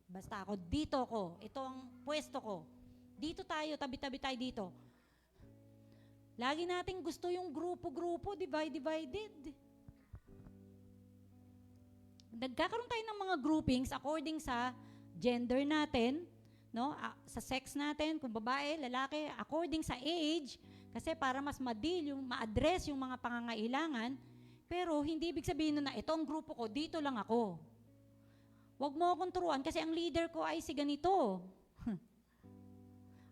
Basta ako, dito ko, ito ang pwesto ko. Dito tayo, tabi-tabi tayo dito. Lagi nating gusto yung grupo-grupo, divided. Nagkakaroon tayo ng mga groupings according sa gender natin, no? Sa sex natin, kung babae, lalaki, according sa age, kasi para mas ma-address yung mga pangangailangan, pero hindi ibig sabihin na ito ang grupo ko, dito lang ako. Huwag mo akong turuan kasi ang leader ko ay si ganito.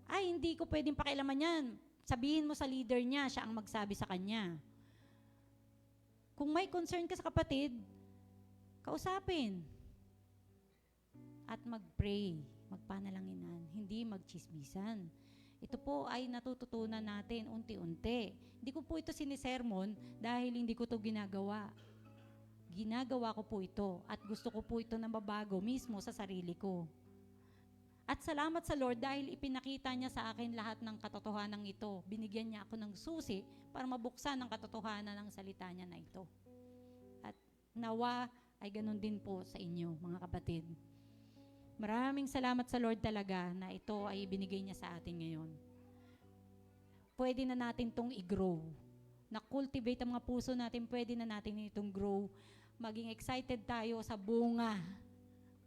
Ay, hindi ko pwedeng pakialaman yan. Sabihin mo sa leader niya, siya ang magsabi sa kanya. Kung may concern ka sa kapatid, kausapin. At mag-pray, magpanalanginan, hindi magchismisan. Ito po ay natututunan natin unti-unti. Hindi ko po ito sinisermon dahil hindi ko ito ginagawa. Ginagawa ko po ito at gusto ko po ito na mabago mismo sa sarili ko. At salamat sa Lord dahil ipinakita niya sa akin lahat ng katotohanan ito. Binigyan niya ako ng susi para mabuksan ang katotohanan ng salita niya na ito. At nawa ay ganun din po sa inyo, mga kapatid. Maraming salamat sa Lord talaga na ito ay binigay niya sa atin ngayon. Pwede na natin itong i-grow. Na-cultivate ang mga puso natin, pwede na natin itong grow. Maging excited tayo sa bunga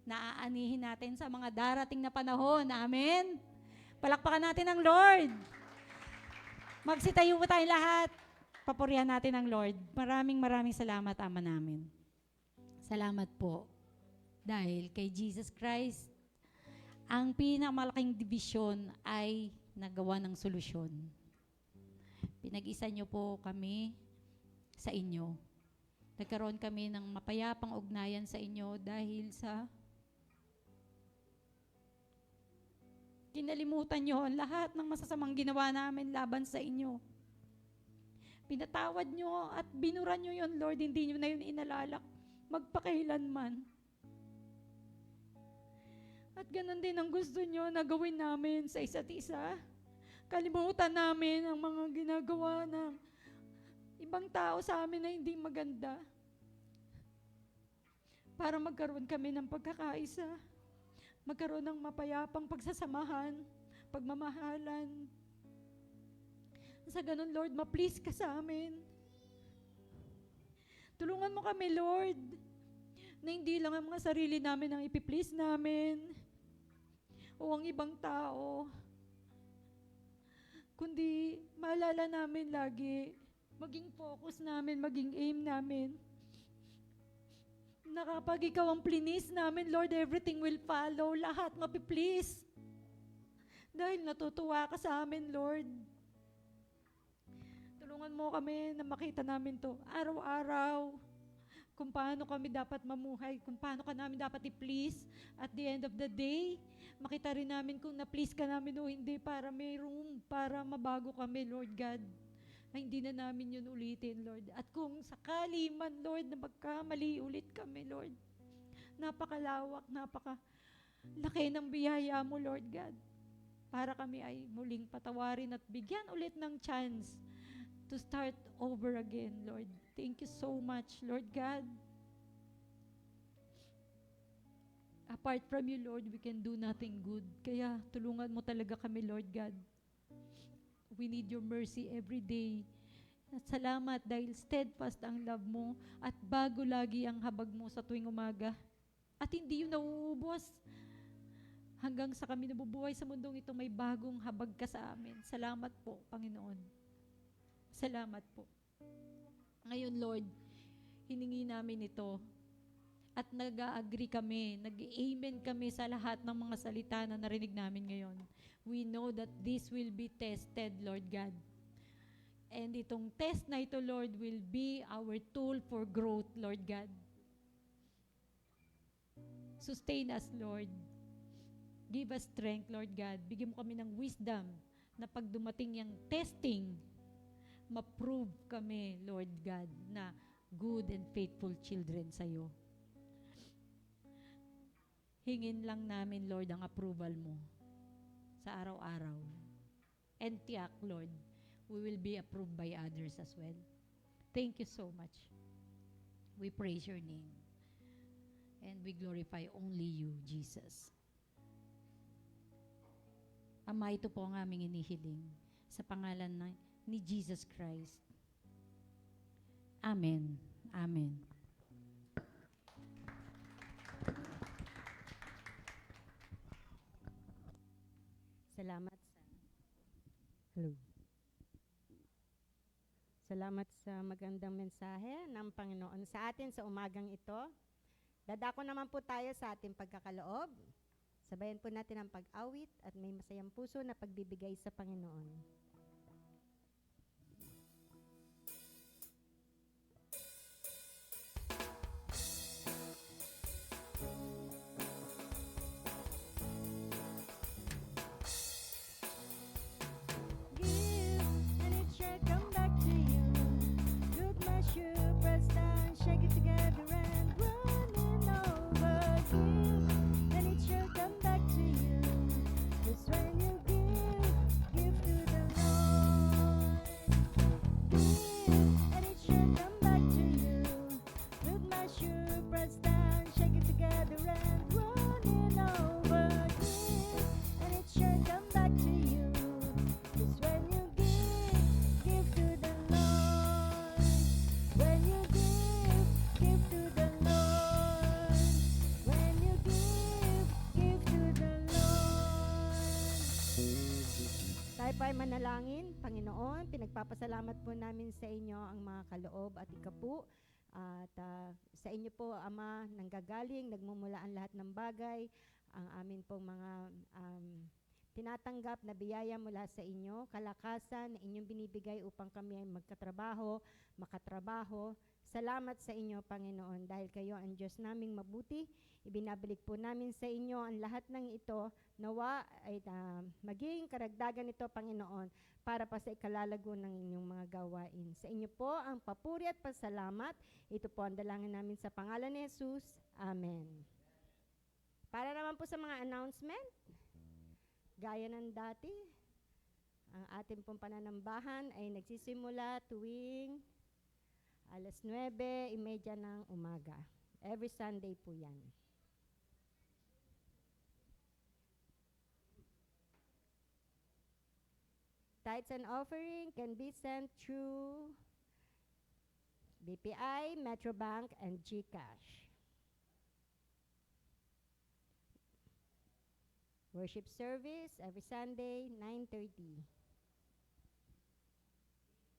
na aanihin natin sa mga darating na panahon. Amen? Palakpakan natin ang Lord. Magsitayo po tayo lahat. Papurihan natin ang Lord. Maraming salamat, Ama namin. Salamat po. Dahil kay Jesus Christ, ang pinakamalaking division ay nagawa ng solusyon. Pinag-isa niyo po kami sa inyo. Nagkaroon kami ng mapayapang ugnayan sa inyo dahil sa kinalimutan niyo ang lahat ng masasamang ginawa namin laban sa inyo. Pinatawad niyo at binuran niyo yun, Lord. Hindi niyo na yun inalala magpakailanman. At ganun din ang gusto niyo na gawin namin sa isa't isa. Kalimutan namin ang mga ginagawa ng ibang tao sa amin na hindi maganda. Para magkaroon kami ng pagkakaisa. Magkaroon ng mapayapang pagsasamahan, pagmamahalan. Sa ganun, Lord, ma-please ka sa amin. Tulungan mo kami, Lord, na hindi lang ang mga sarili namin ang ipiplease namin o ang ibang tao, kundi maalala namin lagi, maging focus namin, maging aim namin, na kapag ikaw ang plinis namin, Lord, everything will follow. Lahat mapiplease. Dahil natutuwa ka sa amin, Lord. Tulungan mo kami na makita namin to araw-araw. Kung paano kami dapat mamuhay, kung paano ka namin dapat i-please. At the end of the day, makita rin namin kung na-please ka namin o hindi para may room, para mabago kami, Lord God. Na hindi na namin yun ulitin, Lord. At kung sakali man, Lord, na magkamali ulit kami, Lord, napakalawak, napakalaki ng biyaya mo, Lord God. Para kami ay muling patawarin at bigyan ulit ng chance to start over again, Lord. Thank you so much, Lord God. Apart from you, Lord, we can do nothing good. Kaya tulungan mo talaga kami, Lord God. We need your mercy every day. At salamat dahil steadfast ang love mo at bago lagi ang habag mo sa tuwing umaga. At hindi yun nauubos. Hanggang sa kami nabubuhay sa mundong ito, may bagong habag ka sa amin. Salamat po, Panginoon. Salamat po. Ngayon, Lord, hiningi namin ito at nag-agree kami, nag-amen kami sa lahat ng mga salita na narinig namin ngayon. We know that this will be tested, Lord God. And itong test na ito, Lord, will be our tool for growth, Lord God. Sustain us, Lord. Give us strength, Lord God. Bigyan mo kami ng wisdom na pag dumating yung testing, ma-prove kami, Lord God, na good and faithful children sa'yo. Hingin lang namin, Lord, ang approval mo sa araw-araw. And tiyak, Lord, we will be approved by others as well. Thank you so much. We praise your name. And we glorify only you, Jesus. Ama, ito po ang aming inihiling sa pangalan ni Jesus Christ. Amen. Amen. Salamat sa Hello. Salamat sa magandang mensahe ng Panginoon sa atin sa umagang ito. Dadako naman po tayo sa ating pagkakaloob. Sabayan po natin ang pag-awit at may masayang puso na pagbibigay sa Panginoon. Tayo pa ay manalangin. Panginoon, pinagpapasalamat po namin sa inyo ang mga kaloob at ikapu. At sa inyo po, Ama, nanggagaling, nagmumula ang lahat ng bagay, ang amin pong mga tinatanggap na biyaya mula sa inyo, kalakasan na inyong binibigay upang kami ay makatrabaho. Salamat sa inyo, Panginoon, dahil kayo ang Diyos naming mabuti. Ibinabalik po namin sa inyo ang lahat ng ito, nawa ay maging karagdagan ito, Panginoon, para pa sa ikalalago ng inyong mga gawain. Sa inyo po ang papuri at pasalamat. Ito po ang dalangin namin sa pangalan ni Jesus. Amen. Para naman po sa mga announcement, gaya ng dati, ang ating pong pananambahan ay nagsisimula tuwing 9:30 ng umaga. Every Sunday po yan. Tithes and offering can be sent through BPI, Metrobank, and GCash. Worship service every Sunday, 9:30.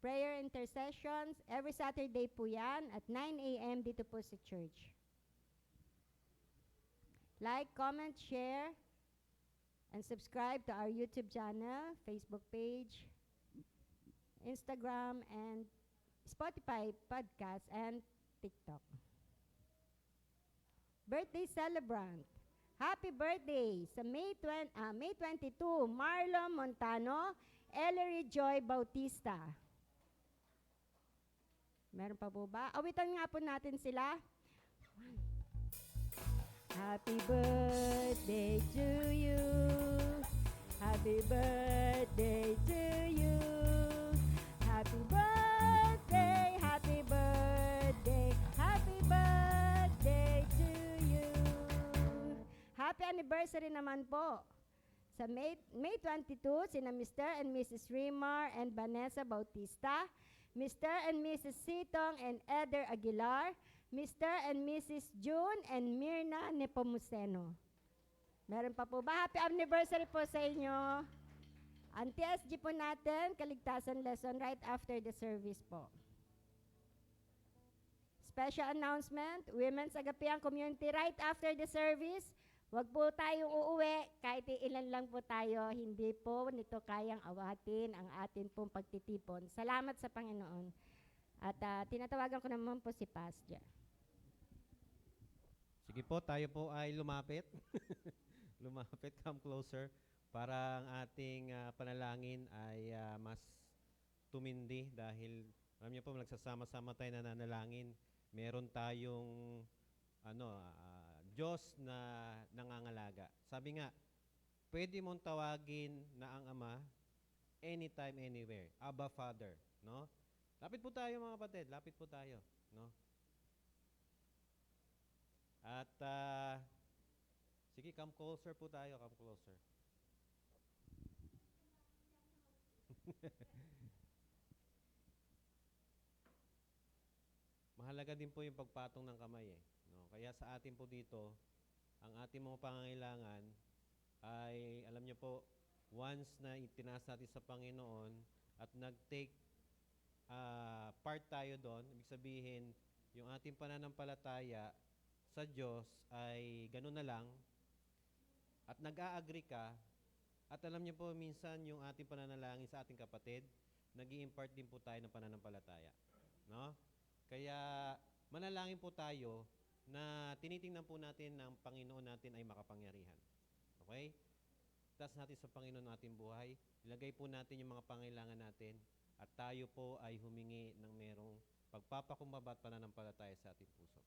Prayer intercessions every Saturday po yan at 9 a.m. dito po sa church. Like, comment, share, and subscribe to our YouTube channel, Facebook page, Instagram, and Spotify podcast, and TikTok. Birthday celebrant. Happy birthday sa May 22, Marlon Montano, Ellery Joy Bautista. Meron pa po ba? Awitan nga po natin sila. Happy birthday to you. Happy birthday to you. Happy birthday, happy birthday, happy birthday to you. Happy anniversary naman po. Sa May 22, sina Mr. and Mrs. Rimar and Vanessa Bautista, Mr. and Mrs. Sitong and Eder Aguilar, Mr. and Mrs. June and Mirna Nepomuceno. Meron pa po ba? Happy anniversary po sa inyo. Ang TSG po natin, kaligtasan lesson right after the service po. Special announcement, Women's Agapean Community right after the service. Huwag po tayong uuwi, kahit ilan lang po tayo, hindi po nito kayang awatin ang atin pong pagtitipon. Salamat sa Panginoon. At tinatawagan ko naman po si Pastor. Sige po, tayo po ay lumapit. Lumapit, come closer para ang ating panalangin ay mas tumindi dahil alam niyo po, nagsasama-sama tayo na nanalangin. Meron tayong Diyos na nangangalaga. Sabi nga, pwede mong tawagin na ang Ama anytime, anywhere. Abba, Father. No? Lapit po tayo mga kapatid, lapit po tayo. No? At, sige, come closer po tayo, come closer. Mahalaga din po yung pagpatong ng kamay eh. No? Kaya sa atin po dito, ang ating mga pangangailangan ay, alam niyo po, once na itinaas natin sa Panginoon at nag-take part tayo doon, ibig sabihin, yung ating pananampalataya sa Diyos ay gano'n na lang at nag-a-agree ka at alam niyo po, minsan yung ating pananalangin sa ating kapatid, nag-i-impart din po tayo ng pananampalataya. No? Kaya manalangin po tayo na tinitingnan po natin na ang Panginoon natin ay makapangyarihan. Okay? Taas natin sa Panginoon natin buhay. Ilagay po natin yung mga pangailangan natin at tayo po ay humingi ng merong pagpapakumbaba at pananampalataya sa ating puso.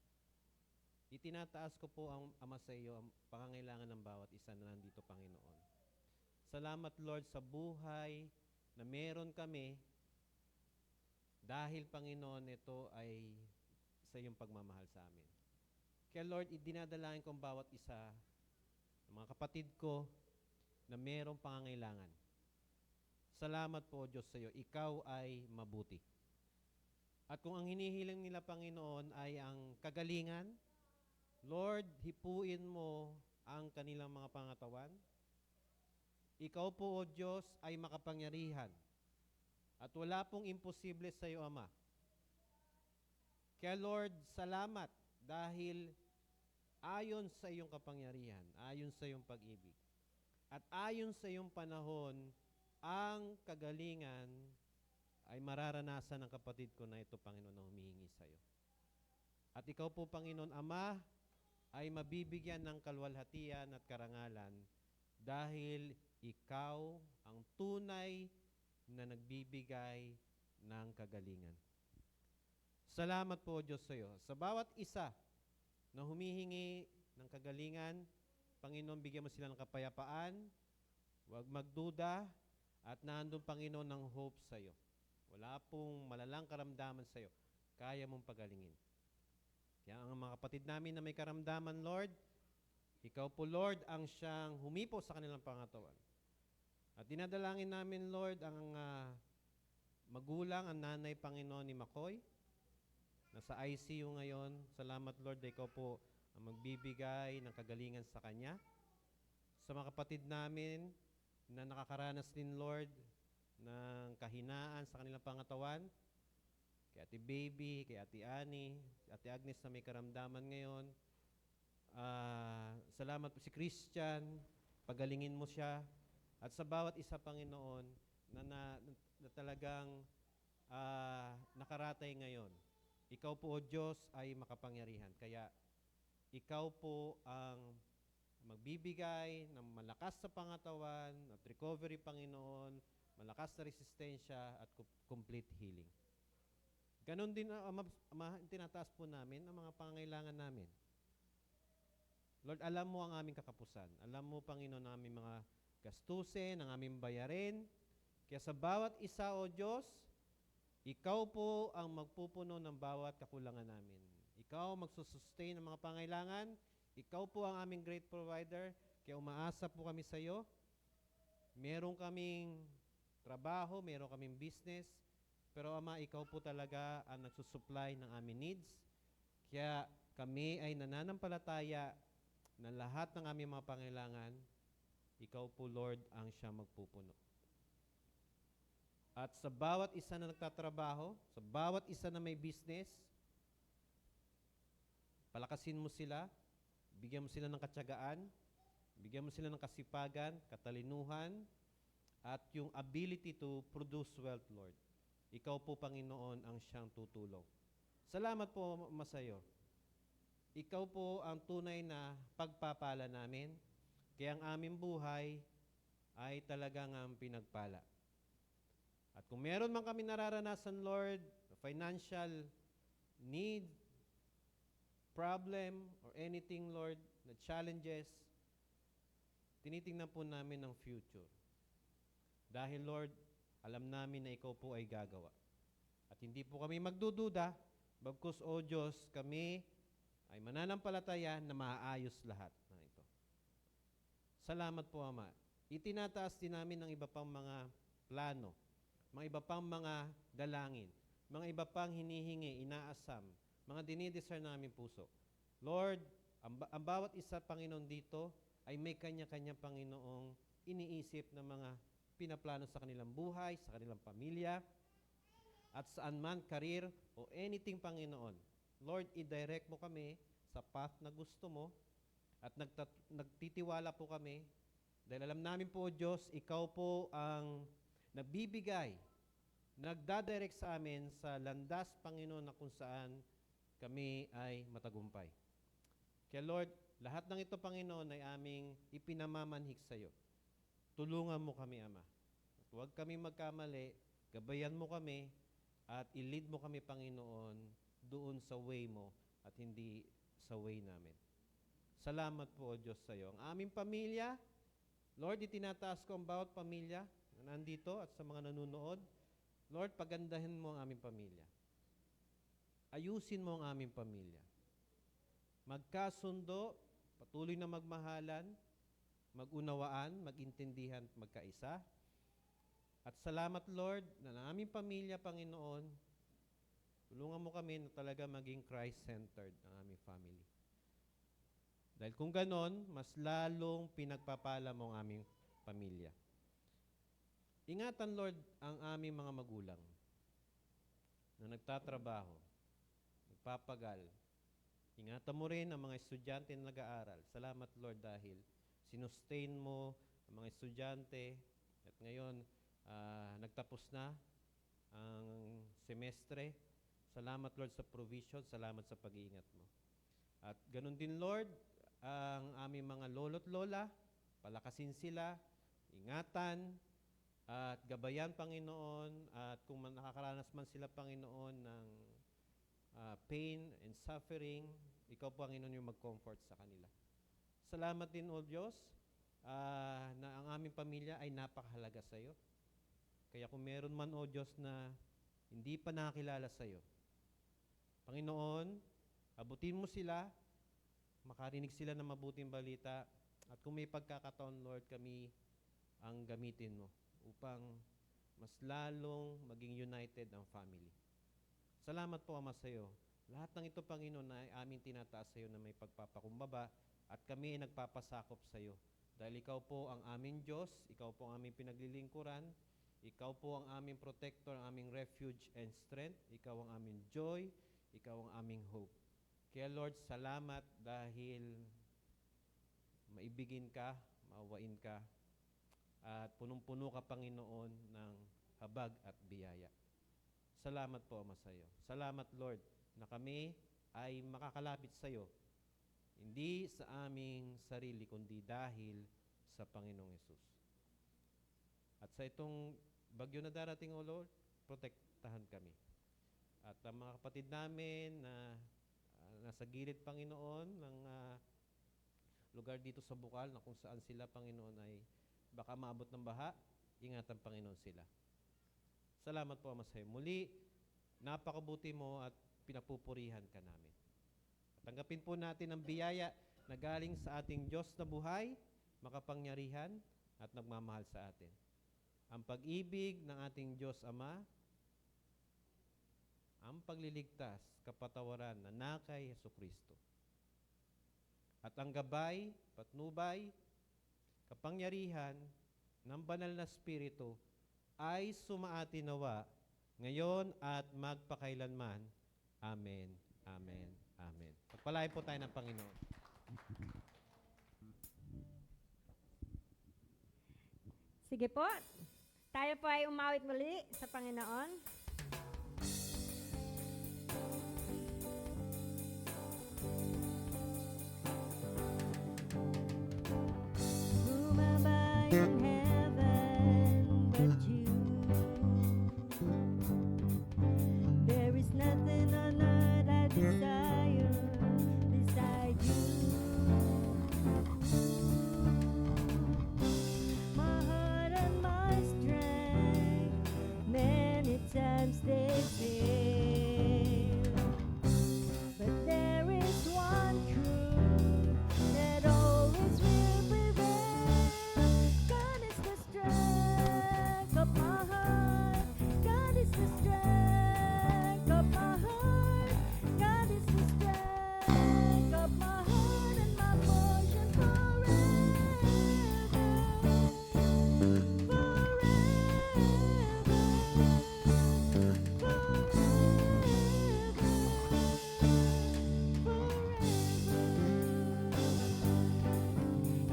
Itinataas ko po ang Ama sa iyo ang pangangailangan ng bawat isa na nandito, Panginoon. Salamat, Lord, sa buhay na meron kami dahil, Panginoon, ito ay sa iyong pagmamahal sa amin. Kaya, Lord, idinadalangin ko ang bawat isa, ng mga kapatid ko, na merong pangangailangan. Salamat po, Diyos, sa iyo. Ikaw ay mabuti. At kung ang hinihiling nila, Panginoon, ay ang kagalingan, Lord, hipuin mo ang kanilang mga pangatawan. Ikaw po, O Diyos, ay makapangyarihan. At wala pong imposible sa iyo, Ama. Kaya Lord, salamat dahil ayon sa iyong kapangyarihan, ayon sa iyong pag-ibig, at ayon sa iyong panahon, ang kagalingan ay mararanasan ng kapatid ko na ito, Panginoon, na humihingi sa iyo. At ikaw po, Panginoon, Ama, ay mabibigyan ng kalwalhatian at karangalan dahil ikaw ang tunay na nagbibigay ng kagalingan. Salamat po, Diyos, sa iyo. Sa bawat isa na humihingi ng kagalingan, Panginoon, bigyan mo sila ng kapayapaan, huwag magduda, at nandun, Panginoon, ng hope sa iyo. Wala pong malalang karamdaman sa iyo. Kaya mong pagalingin. Kaya ang mga kapatid namin na may karamdaman, Lord, ikaw po, Lord, ang siyang humipo sa kanilang pangatawan. At dinadalangin namin, Lord, ang magulang, ang nanay, Panginoon, ni Makoy. Nasa ICU ngayon. Salamat, Lord, ikaw po ang magbibigay ng kagalingan sa kanya. Sa mga kapatid namin na nakakaranas din, Lord, ng kahinaan sa kanilang pangatawan, kay Ate Baby, kay Ate Annie, Ate Agnes na may karamdaman ngayon, Salamat po si Christian, pagalingin mo siya. At sa bawat isa, Panginoon, na talagang nakaratay ngayon. Ikaw po, O Diyos, ay makapangyarihan. Kaya ikaw po ang magbibigay ng malakas sa pangatawan at recovery, Panginoon, malakas na resistensya at complete healing. Ganon din, Ama, tinataas po namin ang mga pangangailangan namin. Lord, alam mo ang aming kakapusan. Alam mo, Panginoon, ang aming mga gastusin, ang aming bayarin. Kaya sa bawat isa, O Diyos, ikaw po ang magpupuno ng bawat kakulangan namin. Ikaw magsusustain ng mga pangailangan. Ikaw po ang aming great provider. Kaya umaasa po kami sa iyo. Meron kaming trabaho, meron kaming business. Pero Ama, ikaw po talaga ang nagsusupply ng aming needs. Kaya kami ay nananampalataya na lahat ng aming mga pangailangan, ikaw po, Lord, ang siya magpupuno. At sa bawat isa na nagtatrabaho, sa bawat isa na may business, palakasin mo sila, bigyan mo sila ng katyagaan, bigyan mo sila ng kasipagan, katalinuhan, at yung ability to produce wealth, Lord. Ikaw po, Panginoon, ang siyang tutulong. Salamat po, Ama, sa iyo. Ikaw po ang tunay na pagpapala namin, kaya ang aming buhay ay talagang ang pinagpala. At kung meron man kami nararanasan, Lord, financial need, problem, or anything, Lord, na challenges, tinitingnan po namin ang future. Dahil, Lord, alam namin na ikaw po ay gagawa. At hindi po kami magdududa, bagkus, O Diyos, kami ay mananampalataya na maayos lahat ng ito. Salamat po, Ama. Itinataas din namin ang iba pang mga plano, mga iba pang mga dalangin, mga iba pang hinihingi, inaasam, mga dinidesire ng aming puso. Lord, ang bawat isa, Panginoon, dito ay may kanya-kanya, Panginoong iniisip ng mga pinaplano sa kanilang buhay, sa kanilang pamilya, at saan man, career, o anything, Panginoon. Lord, i-direct mo kami sa path na gusto mo at nagtitiwala po kami dahil alam namin po, Diyos, ikaw po ang nagbibigay, nagdadirect sa amin sa landas, Panginoon, na kung saan kami ay matagumpay. Kaya Lord, lahat ng ito, Panginoon, ay aming ipinamamanhik sa iyo. Tulungan mo kami, Ama. At huwag kami magkamali, gabayan mo kami, at i-lead mo kami, Panginoon, doon sa way mo at hindi sa way namin. Salamat po, O Diyos, sa iyo. Ang aming pamilya, Lord, itinataas ko ang bawat pamilya na nandito at sa mga nanunood. Lord, pagandahin mo ang aming pamilya. Ayusin mo ang aming pamilya. Magkasundo, patuloy na magmahalan, magunawaan, magintindihan, magkaisa. At salamat, Lord, na ang aming pamilya, Panginoon, tulungan mo kami na talaga maging Christ-centered ang aming family. Dahil kung ganon, mas lalong pinagpapala mo ang aming pamilya. Ingatan, Lord, ang aming mga magulang na nagtatrabaho, nagpapagal. Ingatan mo rin ang mga estudyante na nag-aaral. Salamat, Lord, dahil sinustain mo ang mga estudyante at ngayon nagtapos na ang semestre. Salamat, Lord, sa provision. Salamat sa pag-iingat mo. At ganun din, Lord, ang aming mga lolo't lola, palakasin sila, ingatan, at gabayan, Panginoon, at kung nakakaranas man sila, Panginoon, ng pain and suffering, ikaw, Panginoon, yung mag-comfort sa kanila. Salamat din, O Diyos, na ang aming pamilya ay napakahalaga sa iyo. Kaya kung meron man, O Diyos, na hindi pa nakakilala sa iyo, Panginoon, abutin mo sila, makarinig sila ng mabuting balita, at kung may pagkakataon, Lord, kami ang gamitin mo upang mas lalong maging united ang family. Salamat po, Ama, sa iyo. Lahat ng ito, Panginoon, na aming tinataas sa iyo na may pagpapakumbaba at kami ay nagpapasakop sa iyo. Dahil ikaw po ang aming Diyos, ikaw po ang aming pinaglilingkuran, ikaw po ang aming protector, ang aming refuge and strength, ikaw ang aming joy, ikaw ang aming hope. Kaya Lord, salamat dahil maibigin ka, maawain ka, at punong-puno ka, Panginoon, ng habag at biyaya. Salamat po, Ama, sa iyo. Salamat, Lord, na kami ay makakalapit sa iyo, hindi sa aming sarili, kundi dahil sa Panginoong Yesus. At sa itong bagyo na darating, O Lord, protektahan kami. At ang mga kapatid namin na nasa gilid, Panginoon, ng lugar dito sa Bukal, na kung saan sila, Panginoon, ay baka maabot ng baha, ingatan, Panginoon, sila. Salamat po, Ama, sa iyo. Muli, napakabuti mo at pinapupurihan ka namin. Tanggapin po natin ang biyaya na galing sa ating Diyos na buhay, makapangyarihan, at nagmamahal sa atin. Ang pag-ibig ng ating Diyos Ama, ang pagliligtas, kapatawaran na nakay Hesukristo. At ang gabay, patnubay, kapangyarihan ng banal na Espiritu ay sumaatinawa ngayon at magpakailanman. Amen, amen, amen. Pagpalain po tayo ng Panginoon. Sige po, tayo po ay umawit muli sa Panginoon. Bumaba yung heaven but you. There is nothing on earth I desire beside you. My heart and my strength, many times they fail. But there is one truth that always will prevail. God is the strength of my heart. God is the strength of my heart. God is the strength of my heart and my portion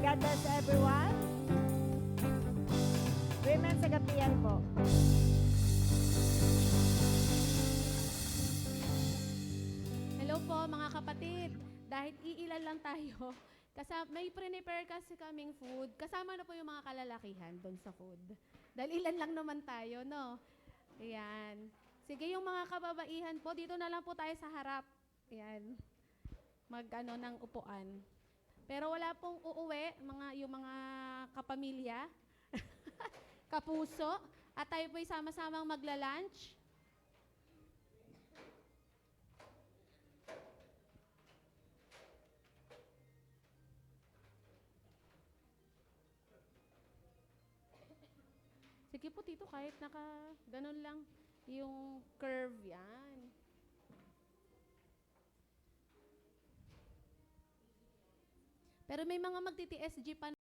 God bless everyone. Women sa gabihan po. Hello po mga kapatid. Dahil iilan lang tayo, may prepare kasi kaming food. Kasama na po yung mga kalalakihan doon sa food. Dahil ilan lang naman tayo, no? Ayan. Sige, yung mga kababaihan po, dito na lang po tayo sa harap. Ayan. Mag-ano ng upuan. Pero wala pong uuwi, yung mga kapamilya, kapuso, at tayo po'y sama-samang magla-lunch. Sige po, Tito, kahit ganun lang yung curve, yan. Pero may mga magti-TSG pa